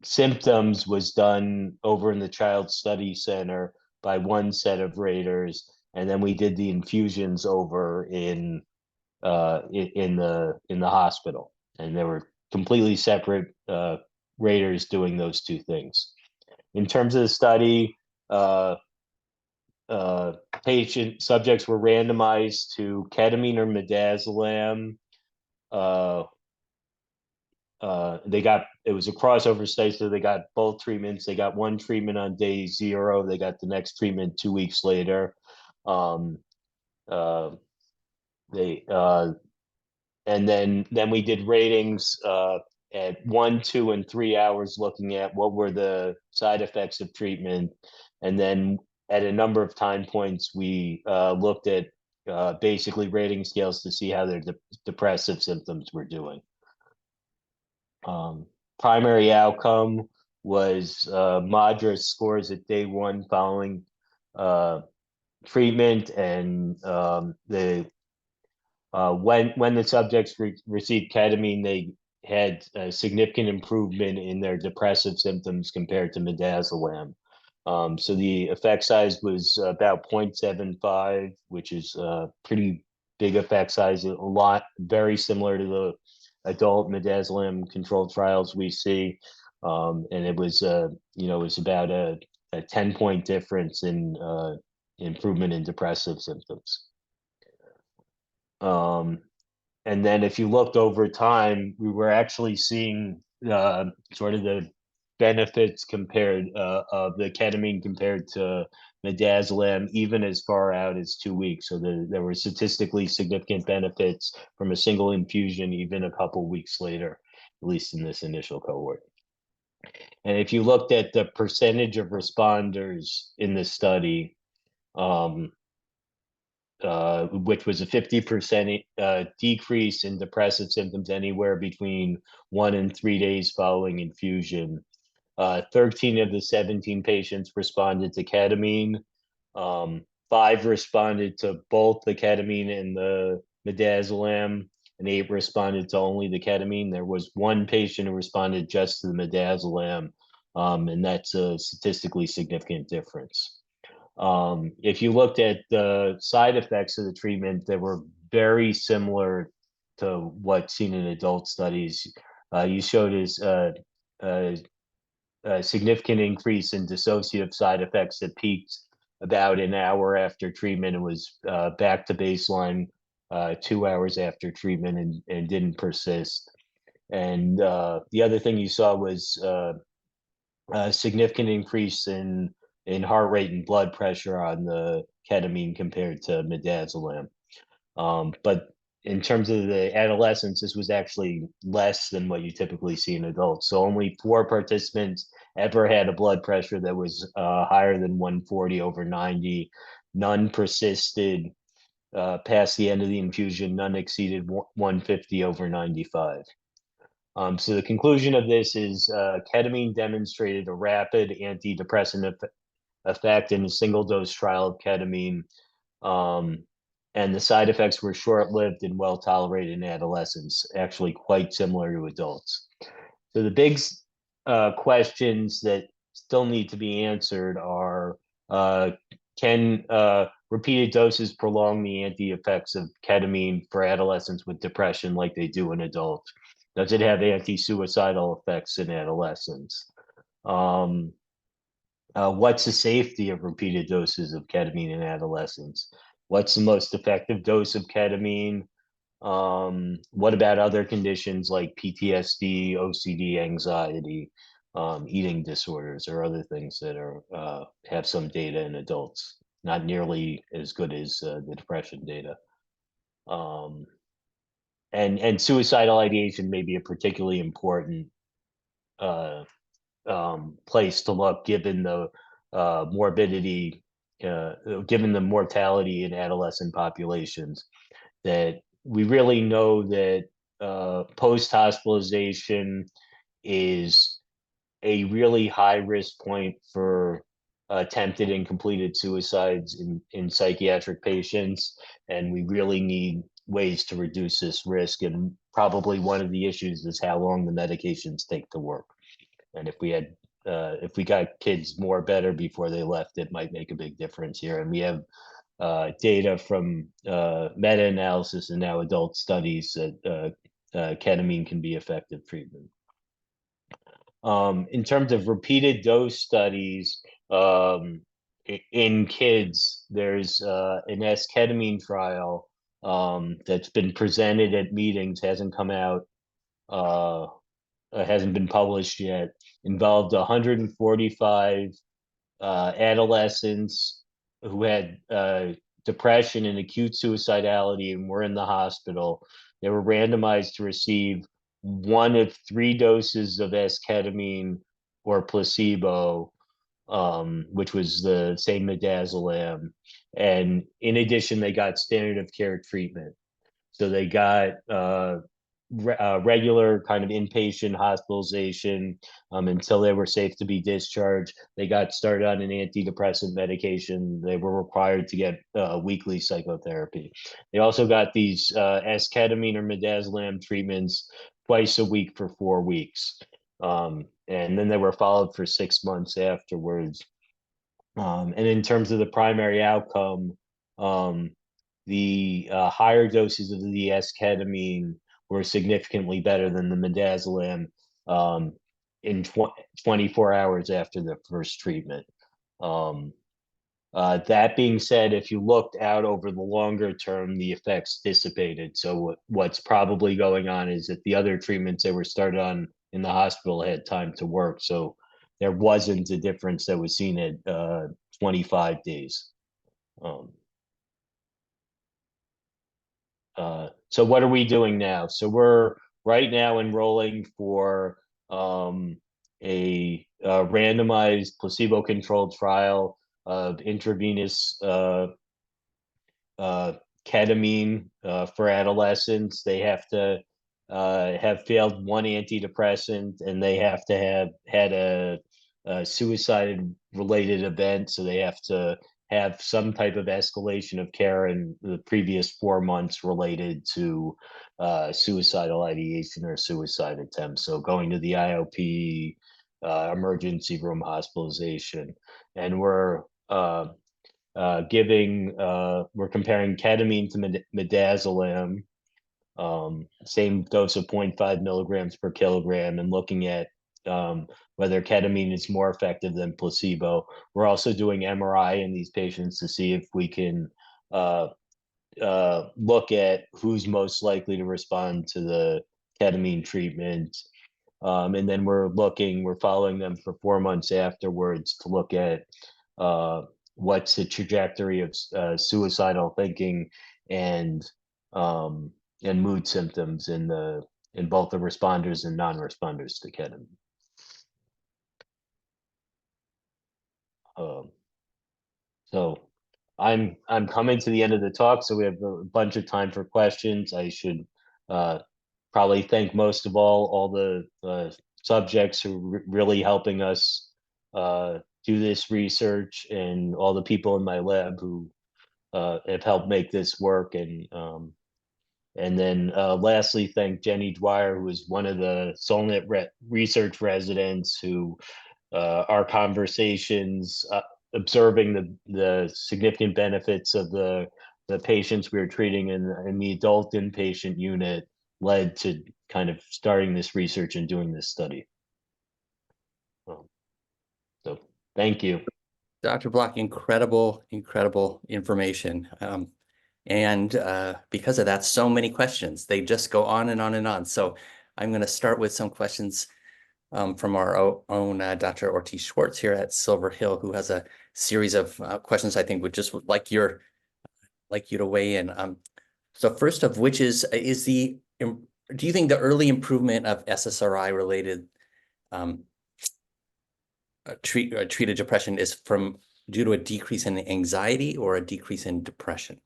symptoms was done over in the Child Study Center by one set of raters, and then we did the infusions over in the hospital, and there were completely separate raters doing those two things. In terms of the study, uh, uh, patient subjects were randomized to ketamine or midazolam. Uh, it was a crossover study, so they got both treatments. They got one treatment on day 0. They got the next treatment 2 weeks later. Um, uh, they and then we did ratings at 1, 2, and 3 hours, looking at what were the side effects of treatment, and then at a number of time points we looked at basically rating scales to see how their depressive symptoms were doing. Primary outcome was moderate scores at day 1 following uh, treatment, and the when the subjects received ketamine, they had a significant improvement in their depressive symptoms compared to midazolam. So the effect size was about 0.75, which is a pretty big effect size, a lot very similar to the adult midazolam controlled trials we see. And it was, it was about a 10-point difference in improvement in depressive symptoms. Um, and then if you looked over time, we were actually seeing sort of the benefits compared of the ketamine compared to midazolam, even as far out as 2 weeks. So there were statistically significant benefits from a single infusion, even a couple weeks later, at least in this initial cohort. And if you looked at the percentage of responders in the study, um, which was a 50% decrease in depressive symptoms anywhere between 1 and 3 days following infusion. 13 of the 17 patients responded to ketamine. 5 responded to both the ketamine and the midazolam, and 8 responded to only the ketamine. There was one patient who responded just to the midazolam, and that's a statistically significant difference. If you looked at the side effects of the treatment, they were very similar to what's seen in adult studies. You showed a significant increase in dissociative side effects that peaked about an hour after treatment and was back to baseline 2 hours after treatment, and didn't persist. And the other thing you saw was a significant increase in heart rate and blood pressure on the ketamine compared to midazolam. But in terms of the adolescents, this was actually less than what you typically see in adults. So only 4 participants ever had a blood pressure that was higher than 140/90. None persisted past the end of the infusion. None exceeded 150/95. So the conclusion of this is ketamine demonstrated a rapid antidepressant effect in a single dose trial of ketamine, um, and the side effects were short-lived and well tolerated in adolescents, actually quite similar to adults. So the big questions that still need to be answered are, can repeated doses prolong the anti-effects of ketamine for adolescents with depression like they do in adults? Does it have anti-suicidal effects in adolescents? What's the safety of repeated doses of ketamine in adolescents? What's the most effective dose of ketamine? What about other conditions like PTSD, OCD, anxiety, eating disorders, or other things that are have some data in adults? Not nearly as good as the depression data. Um, and suicidal ideation may be a particularly important uh, place to look, given the morbidity, given the mortality in adolescent populations. That we really know that post hospitalization is a really high risk point for attempted and completed suicides in psychiatric patients. And we really need ways to reduce this risk. And probably one of the issues is how long the medications take to work. And if we got kids more better before they left, it might make a big difference here. And we have data from meta-analysis and now adult studies that ketamine can be effective treatment. In terms of repeated dose studies in kids, there's an S-ketamine trial that's been presented at meetings, uh, hasn't been published yet, involved 145 adolescents who had depression and acute suicidality and were in the hospital. They were randomized to receive one of three doses of esketamine or placebo, which was the same midazolam. And in addition, they got standard of care treatment. So they got regular kind of inpatient hospitalization until they were safe to be discharged. They got started on an antidepressant medication. They were required to get weekly psychotherapy. They also got these esketamine or midazolam treatments twice a week for 4 weeks. And then they were followed for 6 months afterwards. And in terms of the primary outcome, um, the higher doses of the esketamine were significantly better than the midazolam in 24 hours after the first treatment. Um, that being said, if you looked out over the longer term, the effects dissipated. So what's probably going on is that the other treatments that were started on in the hospital had time to work. So there wasn't a difference that was seen at 25 days. Um, so what are we doing now? So we're right now enrolling for a randomized placebo-controlled trial of intravenous uh, ketamine for adolescents. They have to have failed one antidepressant, and they have to have had a suicide-related event. So they have to have some type of escalation of care in the previous 4 months related to suicidal ideation or suicide attempts. So going to the IOP, emergency room hospitalization, and we're comparing ketamine to midazolam, same dose of 0.5 milligrams per kilogram, and looking at whether ketamine is more effective than placebo. We're also doing MRI in these patients to see if we can uh, look at who's most likely to respond to the ketamine treatment. And then we're following them for 4 months afterwards to look at uh, what's the trajectory of suicidal thinking and um, and mood symptoms in both the responders and non-responders to ketamine. Um, so I'm coming to the end of the talk, so we have a bunch of time for questions. I should uh, probably thank most of all the subjects who really helping us do this research, and all the people in my lab who have helped make this work. And then lastly, thank Jenny Dwyer, who is one of the Solnet research residents who our conversations, observing the significant benefits of the patients we were treating in the adult inpatient unit led to kind of starting this research and doing this study. So thank you. Dr. Block, incredible, incredible information. And because of that, so many questions. They just go on and on and on. So I'm going to start with some questions from our own Dr. Ortiz Schwartz here at Silver Hill, who has a series of questions I think would just like you to weigh in. So first of which is do you think the early improvement of SSRI related um, treated depression is due to a decrease in anxiety or a decrease in depression?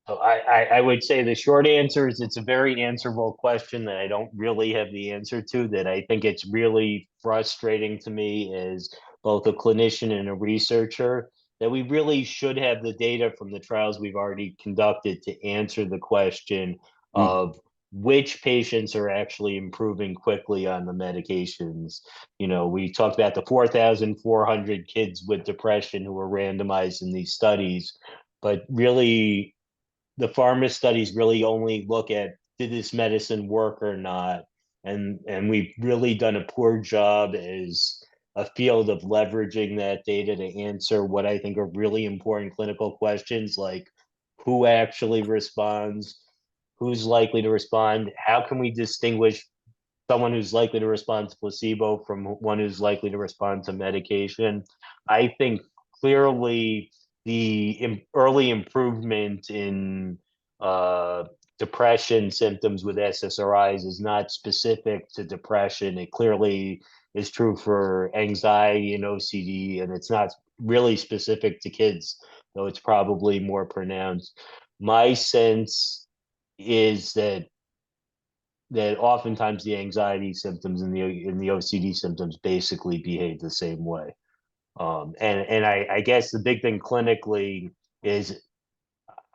So I would say the short answer is it's a very answerable question that I don't really have the answer to, that I think it's really frustrating to me as both a clinician and a researcher, that we really should have the data from the trials we've already conducted to answer the question Mm, of which patients are actually improving quickly on the medications. We talked about the 4,400 kids with depression who were randomized in these studies, but really the pharma studies really only look at did this medicine work or not, and we've really done a poor job as a field of leveraging that data to answer what I think are really important clinical questions, like who actually responds, who's likely to respond, how can we distinguish someone who's likely to respond to placebo from one who's likely to respond to medication. I think clearly the early improvement in uh, depression symptoms with SSRIs is not specific to depression. It clearly is true for anxiety and OCD, and it's not really specific to kids, though it's probably more pronounced. My sense is that oftentimes the anxiety symptoms and the OCD symptoms basically behave the same way. And I guess the big thing clinically is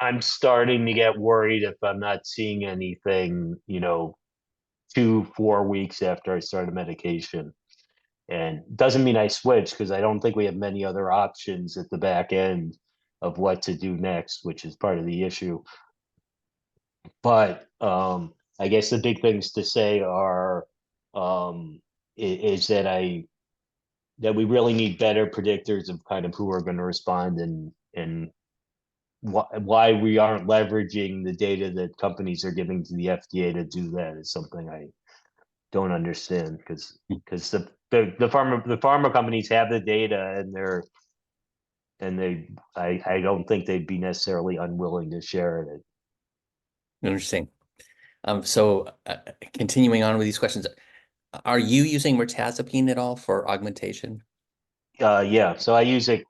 I'm starting to get worried if I'm not seeing anything, 2, 4 weeks after I start a medication. And doesn't mean I switch, because I don't think we have many other options at the back end of what to do next, which is part of the issue. But I guess the big things to say are is that we really need better predictors of kind of who are going to respond, and why we aren't leveraging the data that companies are giving to the FDA to do that is something I don't understand, because the pharma companies have the data, and I don't think they'd be necessarily unwilling to share it. interesting. So continuing on with these questions, are you using mirtazapine at all for augmentation? Yeah, so I use it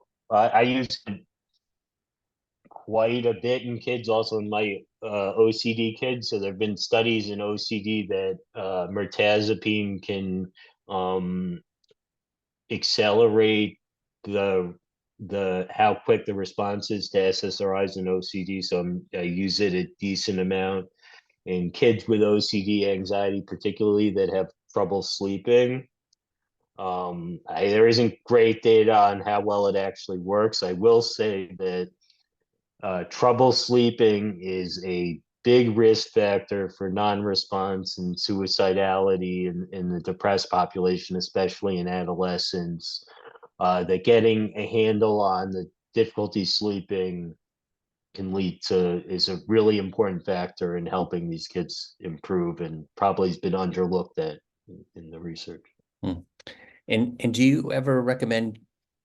quite a bit in kids, also in my OCD kids. So there have been studies in OCD that mirtazapine can um, accelerate the how quick the response is to SSRIs and OCD. So I use it a decent amount in kids with OCD anxiety, particularly that have trouble sleeping. There isn't great data on how well it actually works. I will say that trouble sleeping is a big risk factor for non-response and suicidality in the depressed population, especially in adolescents. That getting a handle on the difficulty sleeping can lead to is a really important factor in helping these kids improve, and probably has been underlooked at in the research. Hmm. And do you ever recommend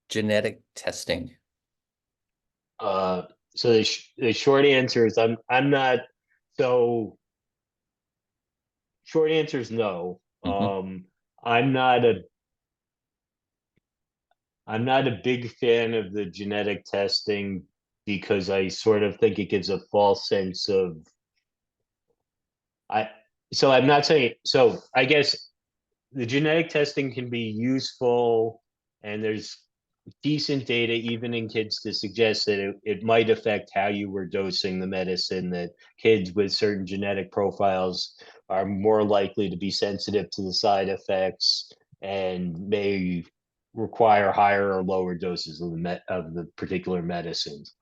genetic testing? Uh, so the short answer is I'm not so short answer is no. Mhm. I'm not a I'm not a big fan of the genetic testing, because I sort of think it gives a false sense of I so I'm not saying so I guess the genetic testing can be useful, and there's decent data even in kids to suggest that it might affect how you were dosing the medicine, that kids with certain genetic profiles are more likely to be sensitive to the side effects and may require higher or lower doses of the particular medicines.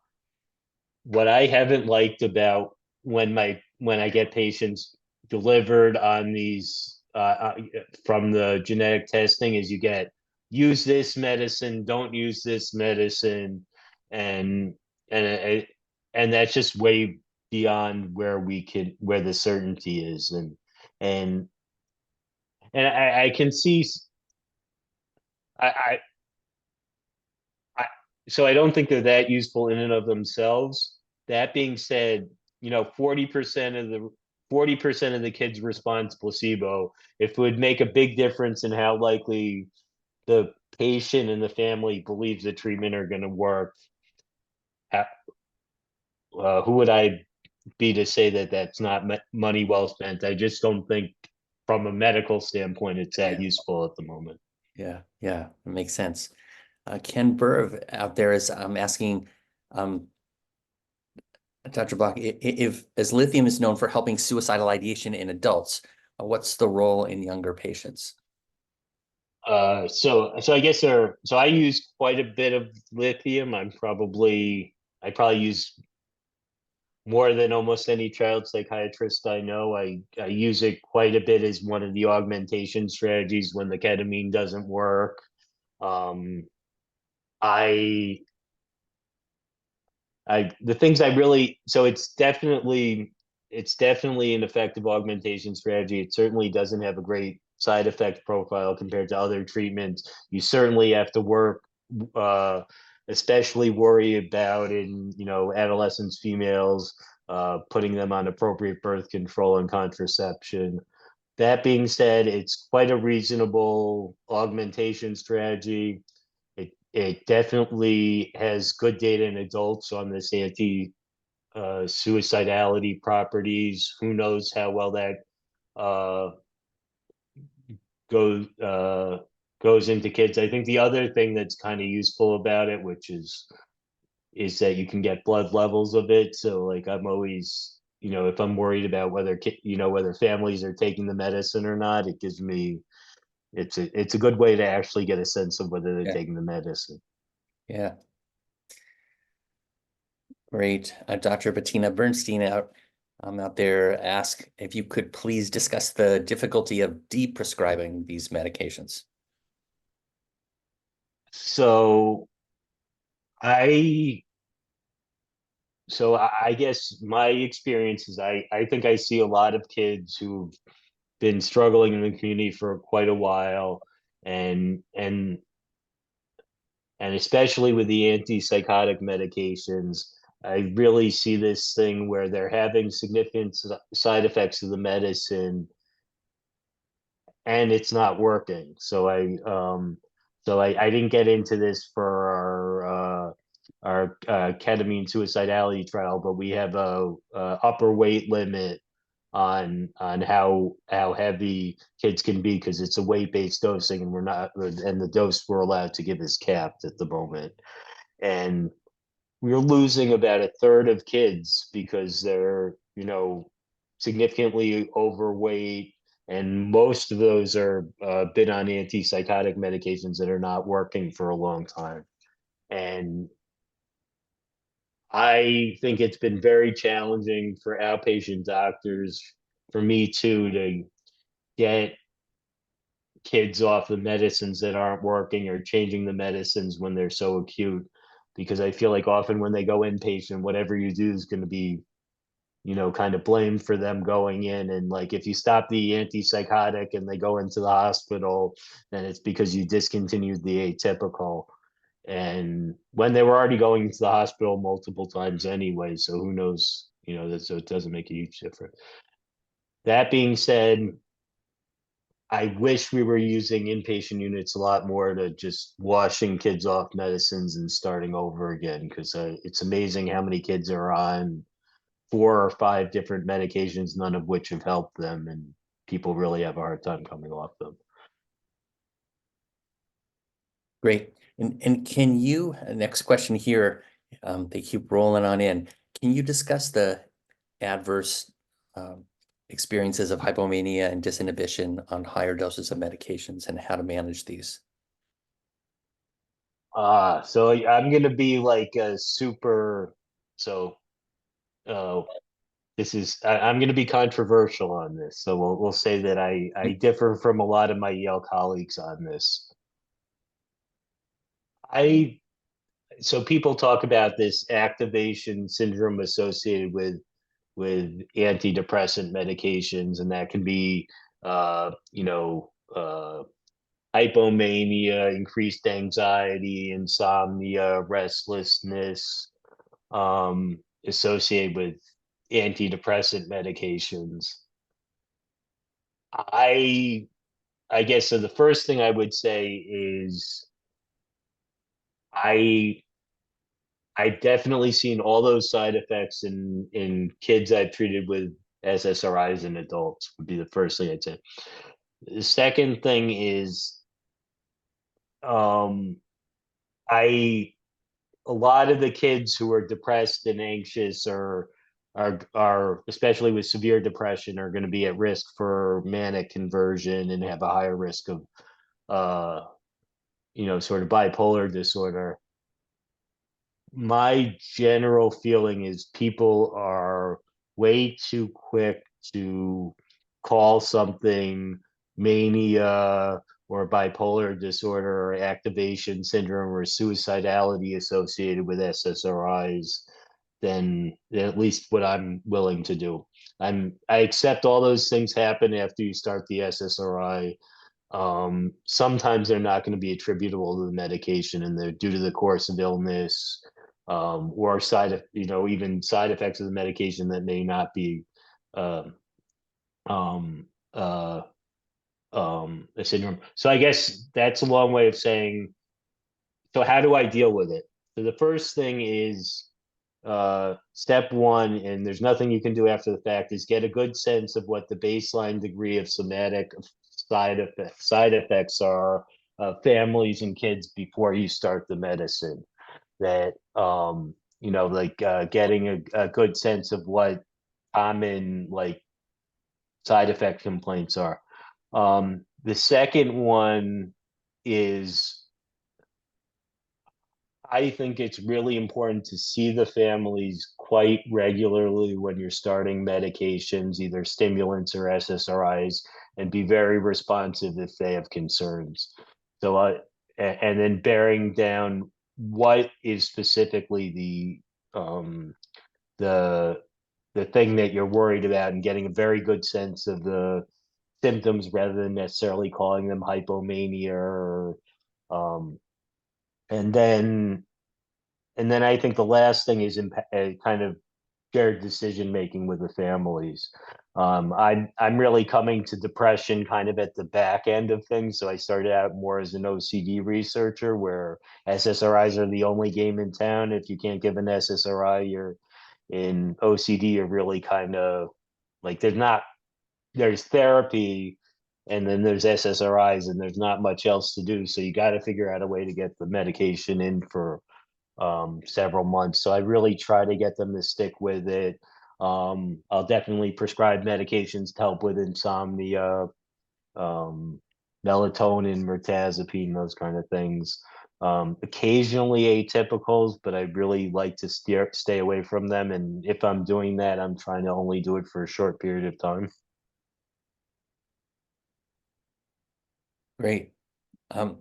What I haven't liked about when I get patients delivered on these from the genetic testing is you get use this medicine, don't use this medicine, and and and that's just way beyond where the certainty is, and I can see I, I so I don't think they're that useful in and of themselves. That being said, 40% of the kids respond to placebo. If it would make a big difference in how likely the patient and the family believes the treatment are going to work, who would I be to say that that's not money well spent? I just don't think, from a medical standpoint, it's that Yeah, useful at the moment. yeah, it makes sense. Ken Burv out there is asking, um, Dr. Block, if as lithium is known for helping suicidal ideation in adults, what's the role in younger patients? So I guess so I use quite a bit of lithium. I probably use more than almost any child psychiatrist I know. I use it quite a bit as one of the augmentation strategies when the ketamine doesn't work. Um, I the things I really so it's definitely an effective augmentation strategy. It certainly doesn't have a great side effect profile compared to other treatments. You certainly have to work, uh, especially worry about in adolescents, females, putting them on appropriate birth control and contraception. That being said, it's quite a reasonable augmentation strategy. It definitely has good data in adults on this anti suicidality properties. Who knows how well that uh, goes goes into kids. I think the other thing that's kind of useful about it, which is that you can get blood levels of it. So like I'm always, if I'm worried about whether families are taking the medicine or not, it gives me it's a good way to actually get a sense of whether they're Yeah, taking the medicine. yeah, great. Dr. Bettina Bernstein out there ask if you could please discuss the difficulty of deprescribing these medications. So I I guess my experience is I think I see a lot of kids who've been struggling in the community for quite a while, and especially with the antipsychotic medications, I really see this thing where they're having significant side effects of the medicine and it's not working. I didn't get into this for our ketamine suicidality trial, but we have a upper weight limit on how heavy kids can be because it's a weight based dosing, and the dose we're allowed to give is capped at the moment, and we're losing about a third of kids because they're significantly overweight, and most of those are been on antipsychotic medications that are not working for a long time. And I think it's been very challenging for outpatient doctors, for me too, to get kids off the medicines that aren't working or changing the medicines when they're so acute, because I feel like often when they go inpatient, whatever you do is going to be kind of blamed for them going in. And like if you stop the antipsychotic and they go into the hospital, then it's because you discontinued the atypical. And when they were already going into the hospital multiple times anyway, so who knows, so it doesn't make a huge difference. That being said, I wish we were using inpatient units a lot more to just washing kids off medicines and starting over again, because it's amazing how many kids are on 4 or 5 different medications, none of which have helped them, and people really have a hard time coming off them. Great. And can you, next question here, they keep rolling on in. Can you discuss the adverse experiences of hypomania and disinhibition on higher doses of medications and how to manage these? So I'm gonna be like a super. So, uh, I'm gonna be controversial on this. So we'll say that I differ from a lot of my Yale colleagues on this. I so people talk about this activation syndrome associated with antidepressant medications, and that can be you know hypomania, increased anxiety, insomnia, restlessness, associated with antidepressant medications. I I guess so. The first thing I would say is I I've definitely seen all those side effects in kids I've treated with SSRIs and adults would be the first thing I'd say. The second thing is um I a lot of the kids who are depressed and anxious are especially with severe depression are going to be at risk for manic conversion and have a higher risk of uh sort of bipolar disorder. My general feeling is people are way too quick to call something mania or bipolar disorder or activation syndrome or suicidality associated with SSRIs than at least what I'm willing to do. I accept all those things happen after you start the SSRI. Sometimes they're not going to be attributable to the medication, and they're due to the course of illness, or even side effects of the medication that may not be um, um, uh, a syndrome. So I guess that's a long way of saying, so how do I deal with it? So the first thing is step one, and there's nothing you can do after the fact, is get a good sense of what the baseline degree of somatic side effects are families and kids before you start the medicine. That like getting a good sense of what common like side effect complaints are. The second one is I think it's really important to see the families quite regularly when you're starting medications, either stimulants or SSRIs, and be very responsive if they have concerns. So, and then bearing down what is specifically um, the the thing that you're worried about, and getting a very good sense of the symptoms rather than necessarily calling them hypomania or um, and then I think the last thing is kind of shared decision making with the families. I'm really coming to depression kind of at the back end of things. So I started out more as an OCD researcher, where SSRIs are the only game in town. If you can't give an SSRI, you're in OCD. You're really kind of like there's therapy, and then there's SSRIs, and there's not much else to do. So you got to figure out a way to get the medication in for several months. So I really try to get them to stick with it. I'll definitely prescribe medications to help with insomnia, um, melatonin, mirtazapine, those kind of things. Occasionally atypicals, but I really like to stay away from them. And if I'm doing that, I'm trying to only do it for a short period of time. Great. A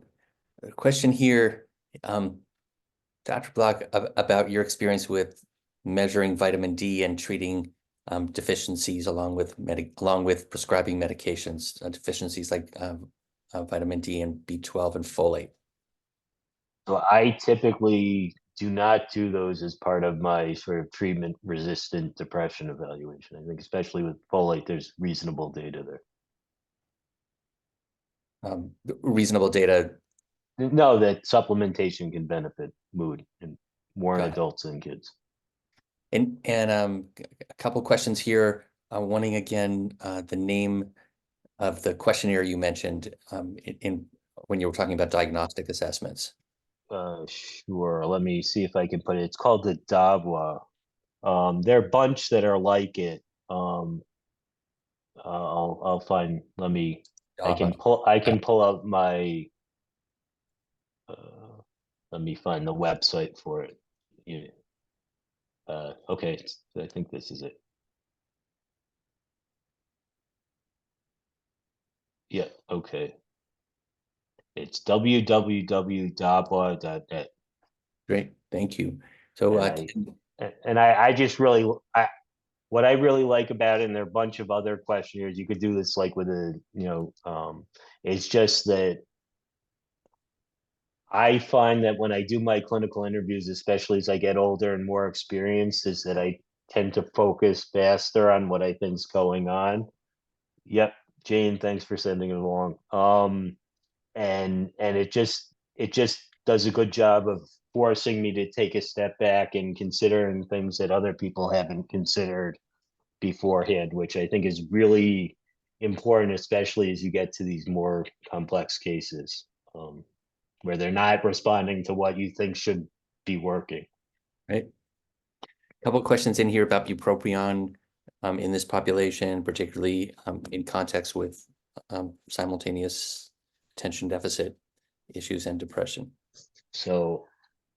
question here, Dr. Block, about your experience with measuring vitamin D and treating deficiencies along with prescribing medications, deficiencies like vitamin D and B12 and folate. So I typically do not do those as part of my sort of treatment resistant depression evaluation. I think especially with folate, there's reasonable data there. Reasonable data. No, that supplementation can benefit mood and more in Got it. adults than kids. And a couple questions here. Wanting again the name of the questionnaire you mentioned when you were talking about diagnostic assessments. Sure. Let me see if I can put it. It's called the Davwa. There are a bunch that are like it. I'll find. Java. I Got can pull out my. Uh, Let me find the website for it. You, okay, I think this is it. Yeah. Okay. It's www.dabwa.net. Great, thank you. So, And I just really, what I really like about it, and there are a bunch of other questionnaires, you could do this like with it's just that I find that when I do my clinical interviews, especially as I get older and more experienced, is that I tend to focus faster on what I think's going on. Yep, Jane, thanks for sending it along. And it just does a good job of forcing me to take a step back and considering things that other people haven't considered beforehand, which I think is really important, especially as you get to these more complex cases. Where they're not responding to what you think should be working. right, a couple of questions in here about bupropion in this population, particularly in context with simultaneous attention deficit issues and depression. So,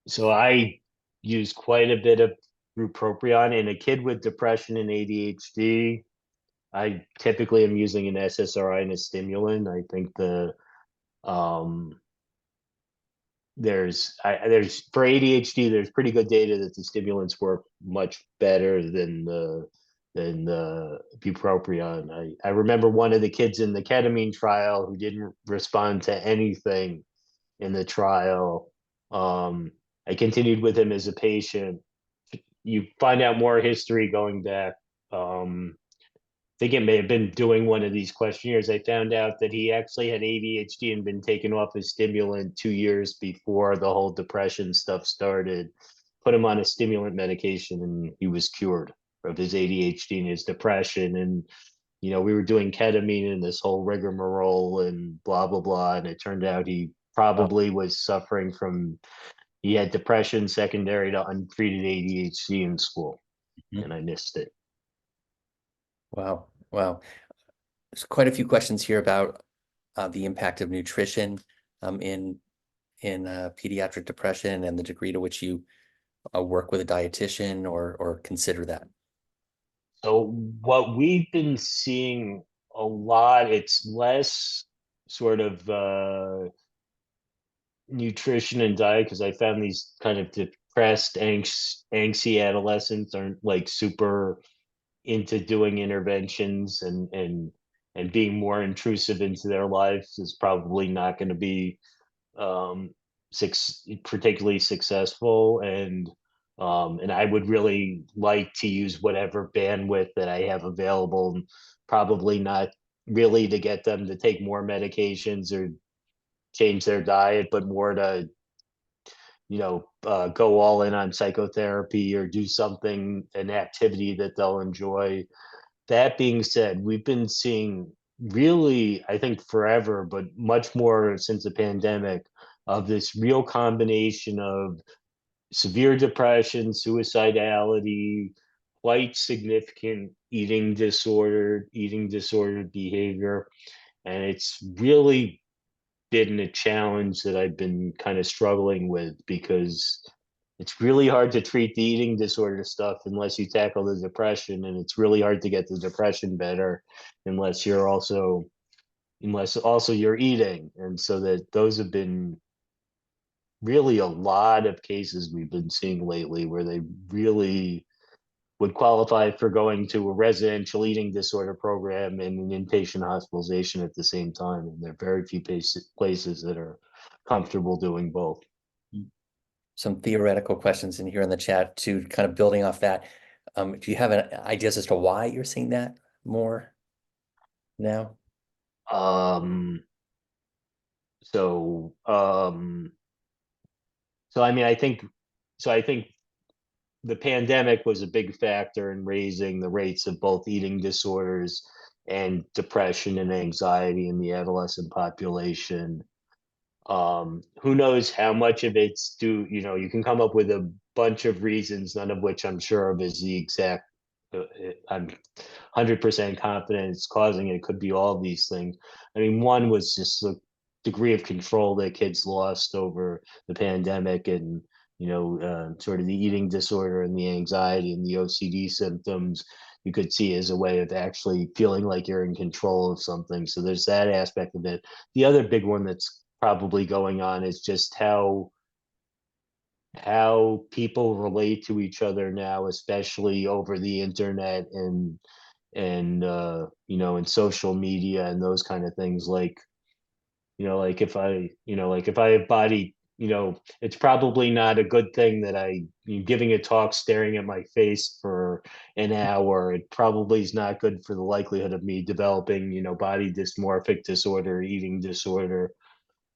so I use quite a bit of bupropion in a kid with depression and ADHD. I typically am using an SSRI and a stimulant. I think um, there's for ADHD, there's pretty good data that the stimulants work much better than the bupropion. I remember one of the kids in the ketamine trial who didn't respond to anything in the trial. I continued with him as a patient. You find out more history going back. Think it may have been doing one of these questionnaires. I found out that he actually had ADHD and been taken off his stimulant 2 years before the whole depression stuff started. Put him on a stimulant medication and he was cured of his ADHD and his depression. And, we were doing ketamine and this whole rigmarole and blah, blah, blah. And it turned out he Wow. probably was suffering from, he had depression secondary to untreated ADHD in school. Mhm. And I missed it. Wow. Wow. There's quite a few questions here about the impact of nutrition in pediatric depression and the degree to which you work with a dietitian or consider that. So what we've been seeing a lot, it's less sort of nutrition and diet because I found these kind of depressed, angsty adolescents aren't like super into doing interventions and being more intrusive into their lives is probably not going to be um, particularly successful, and I would really like to use whatever bandwidth that I have available, and probably not really to get them to take more medications or change their diet, but more to go all in on psychotherapy or do something, an activity that they'll enjoy. That being said, we've been seeing really, I think forever, but much more since the pandemic, of this real combination of severe depression, suicidality, quite significant eating disordered behavior. And it's really been a challenge that I've been kind of struggling with because it's really hard to treat the eating disorder stuff unless you tackle the depression, and it's really hard to get the depression better unless also you're eating. And so that those have been really a lot of cases we've been seeing lately where they really would qualify for going to a residential eating disorder program and an inpatient hospitalization at the same time. And there are very few places that are comfortable doing both. Some theoretical questions in here in the chat too, kind of building off that. Do you have ideas as to why you're seeing that more now? Um, so, so I mean, I think the pandemic was a big factor in raising the rates of both eating disorders and depression and anxiety in the adolescent population. Who knows how much of it's due, you can come up with a bunch of reasons, none of which I'm sure of is the exact I'm 100% confident it's causing it. It could be all these things. I mean, one was just the degree of control that kids lost over the pandemic, and sort of the eating disorder and the anxiety and the OCD symptoms you could see as a way of actually feeling like you're in control of something. So there's that aspect of it. The other big one that's probably going on is just how how people relate to each other now, especially over the internet and and social media and those kind of things. Like, like if I have body, it's probably not a good thing that giving a talk staring at my face for an hour. It probably is not good for the likelihood of me developing, body dysmorphic disorder, eating disorder.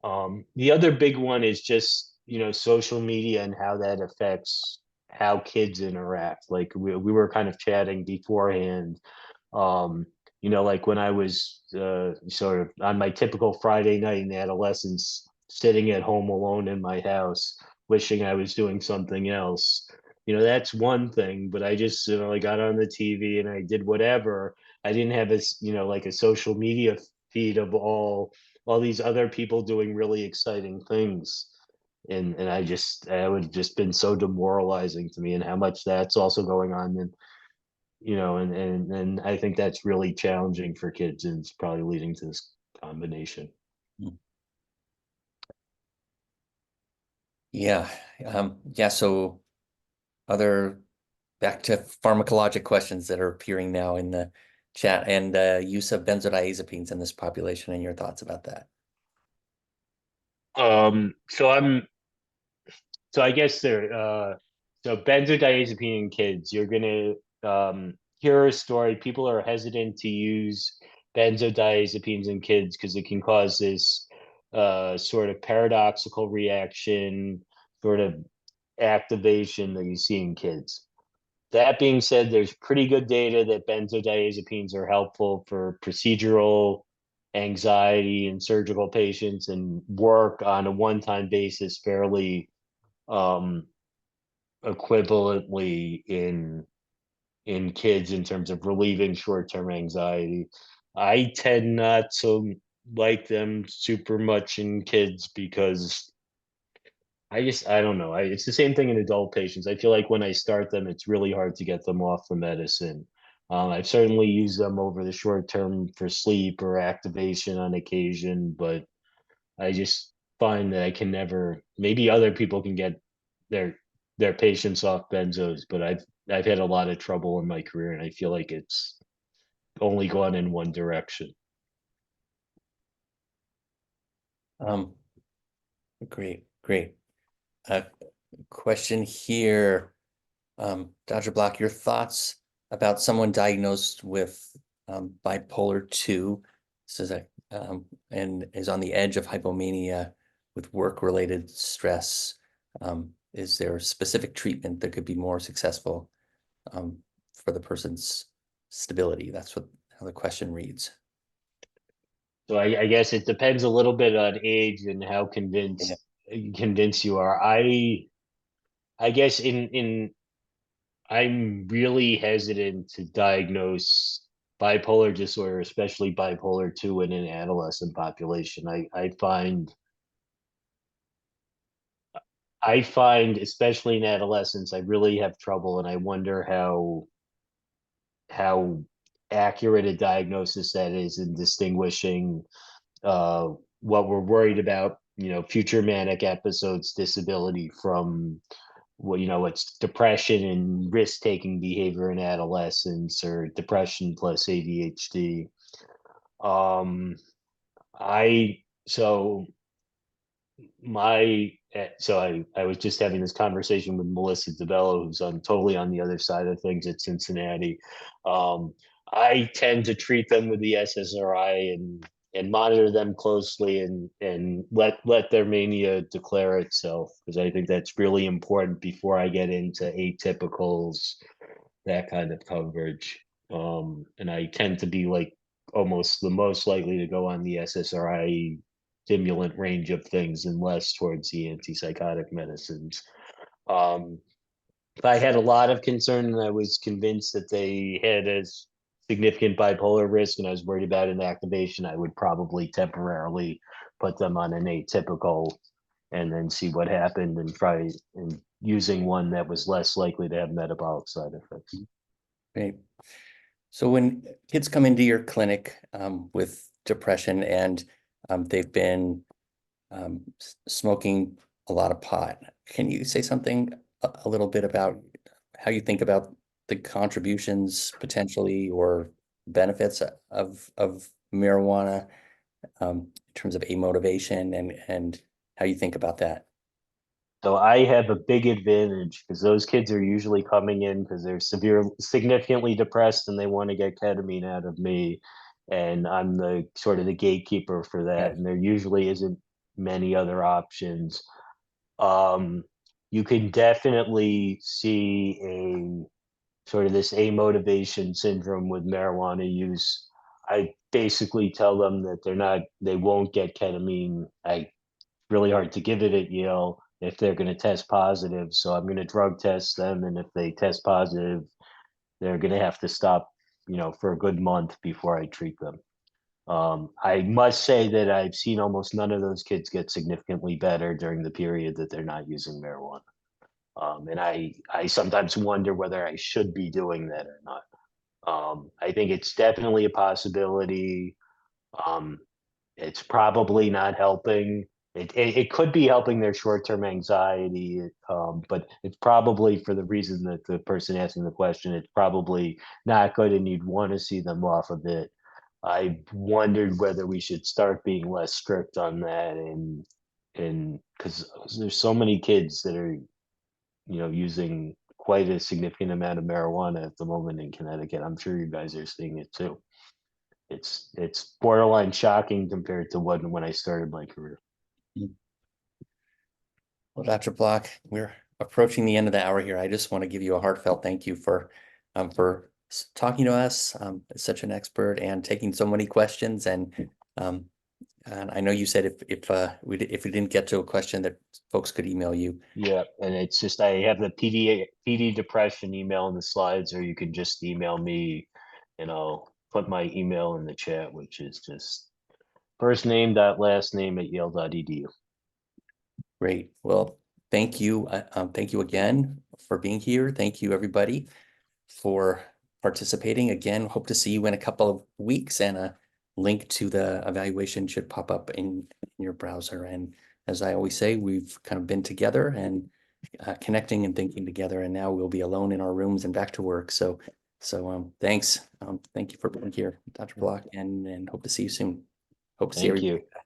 The other big one is just, social media and how that affects how kids interact. Like we were kind of chatting beforehand. um like when I was sort of on my typical Friday night in adolescence, sitting at home alone in my house wishing I was doing something else, that's one thing. But I just, I got on the TV and I did whatever. I didn't have like a social media feed of all these other people doing really exciting things. And that would have just been so demoralizing to me, and how much that's also going on. And I think that's really challenging for kids, and it's probably leading to this combination. Mm. Yeah. Yeah. So other back to pharmacologic questions that are appearing now in the chat, and use of benzodiazepines in this population, and your thoughts about that. So I guess so benzodiazepine in kids, you're gonna hear a story. People are hesitant to use benzodiazepines in kids because it can cause this sort of paradoxical reaction, sort of activation that you see in kids. That being said, there's pretty good data that benzodiazepines are helpful for procedural anxiety in surgical patients, and work on a one-time basis fairly um, equivalently in kids in terms of relieving short-term anxiety. I tend not to like them super much in kids because I don't know. It's the same thing in adult patients. I feel like when I start them, it's really hard to get them off the medicine. I've certainly used them over the short term for sleep or activation on occasion, but I just find that I can never. Maybe other people can get their their patients off benzos, but I've had a lot of trouble in my career, and I feel like it's only gone in one direction. Um, Great, great. Question here. Dr. Block, your thoughts about someone diagnosed with bipolar 2. This is and is on the edge of hypomania with work-related stress. Is there a specific treatment that could be more successful for the person's stability? That's how the question reads. So I guess it depends a little bit on age and how Yeah. convinced you are. I guess in I'm really hesitant to diagnose bipolar disorder, especially bipolar 2 in an adolescent population. I find, especially in adolescence, I really have trouble, and I wonder how accurate a diagnosis that is in distinguishing uh, what we're worried about, future manic episodes, disability, from what's depression and risk-taking behavior in adolescence, or depression plus ADHD. Um, I so I was just having this conversation with Melissa DeBello, who's totally on the other side of things at Cincinnati. Um, I tend to treat them with the SSRI and monitor them closely, and let their mania declare itself, because I think that's really important before I get into atypicals, that kind of coverage. And I tend to be like almost the most likely to go on the SSRI stimulant range of things and less towards the antipsychotic medicines. Um, if I had a lot of concern and I was convinced that they had a significant bipolar risk and I was worried about an activation, I would probably temporarily put them on an atypical and then see what happened, and try and using one that was less likely to have metabolic side effects. Great. So when kids come into your clinic with depression, and they've been smoking a lot of pot, can you say something a little bit about how you think about the contributions potentially or benefits of marijuana in terms of a motivation and how you think about that? So I have a big advantage because those kids are usually coming in because they're significantly depressed and they want to get ketamine out of me. And I'm the sort of the gatekeeper for that. Right. And there usually isn't many other options. Um, you can definitely see a sort of this amotivation syndrome with marijuana use. I basically tell them that they won't get ketamine. I really hard to give it at Yale if they're going to test positive. So I'm going to drug test them, and if they test positive, they're going to have to stop, for a good month before I treat them. I must say that I've seen almost none of those kids get significantly better during the period that they're not using marijuana. And I sometimes wonder whether I should be doing that or not. I think it's definitely a possibility. Um, it's probably not helping. It could be helping their short-term anxiety, but it's probably for the reason that the person asking the question, it's probably not good and you'd want to see them off of it. I wondered whether we should start being less strict on that and because there's so many kids that are, using quite a significant amount of marijuana at the moment in Connecticut. I'm sure you guys are seeing it too. It's borderline shocking compared to when I started my career. Well, Dr. Block, we're approaching the end of the hour here. I just want to give you a heartfelt thank you for talking to us as such an expert and taking so many questions. Um, and I know you said if we didn't get to a question that folks could email you. Yeah, and it's just I have the PD depression email in the slides, or you can just email me, and I'll put my email in the chat, which is just first name dot last name at yale.edu. Great. Well, thank you. Thank you again for being here. Thank you, everybody, for participating. Again, hope to see you in a couple of weeks, and a link to the evaluation should pop up in your browser. And as I always say, we've kind of been together and connecting and thinking together, and now we'll be alone in our rooms and back to work. So thanks. Thank you for being here, Dr. Block, and hope to see you soon. Hope to see Thank everybody. you.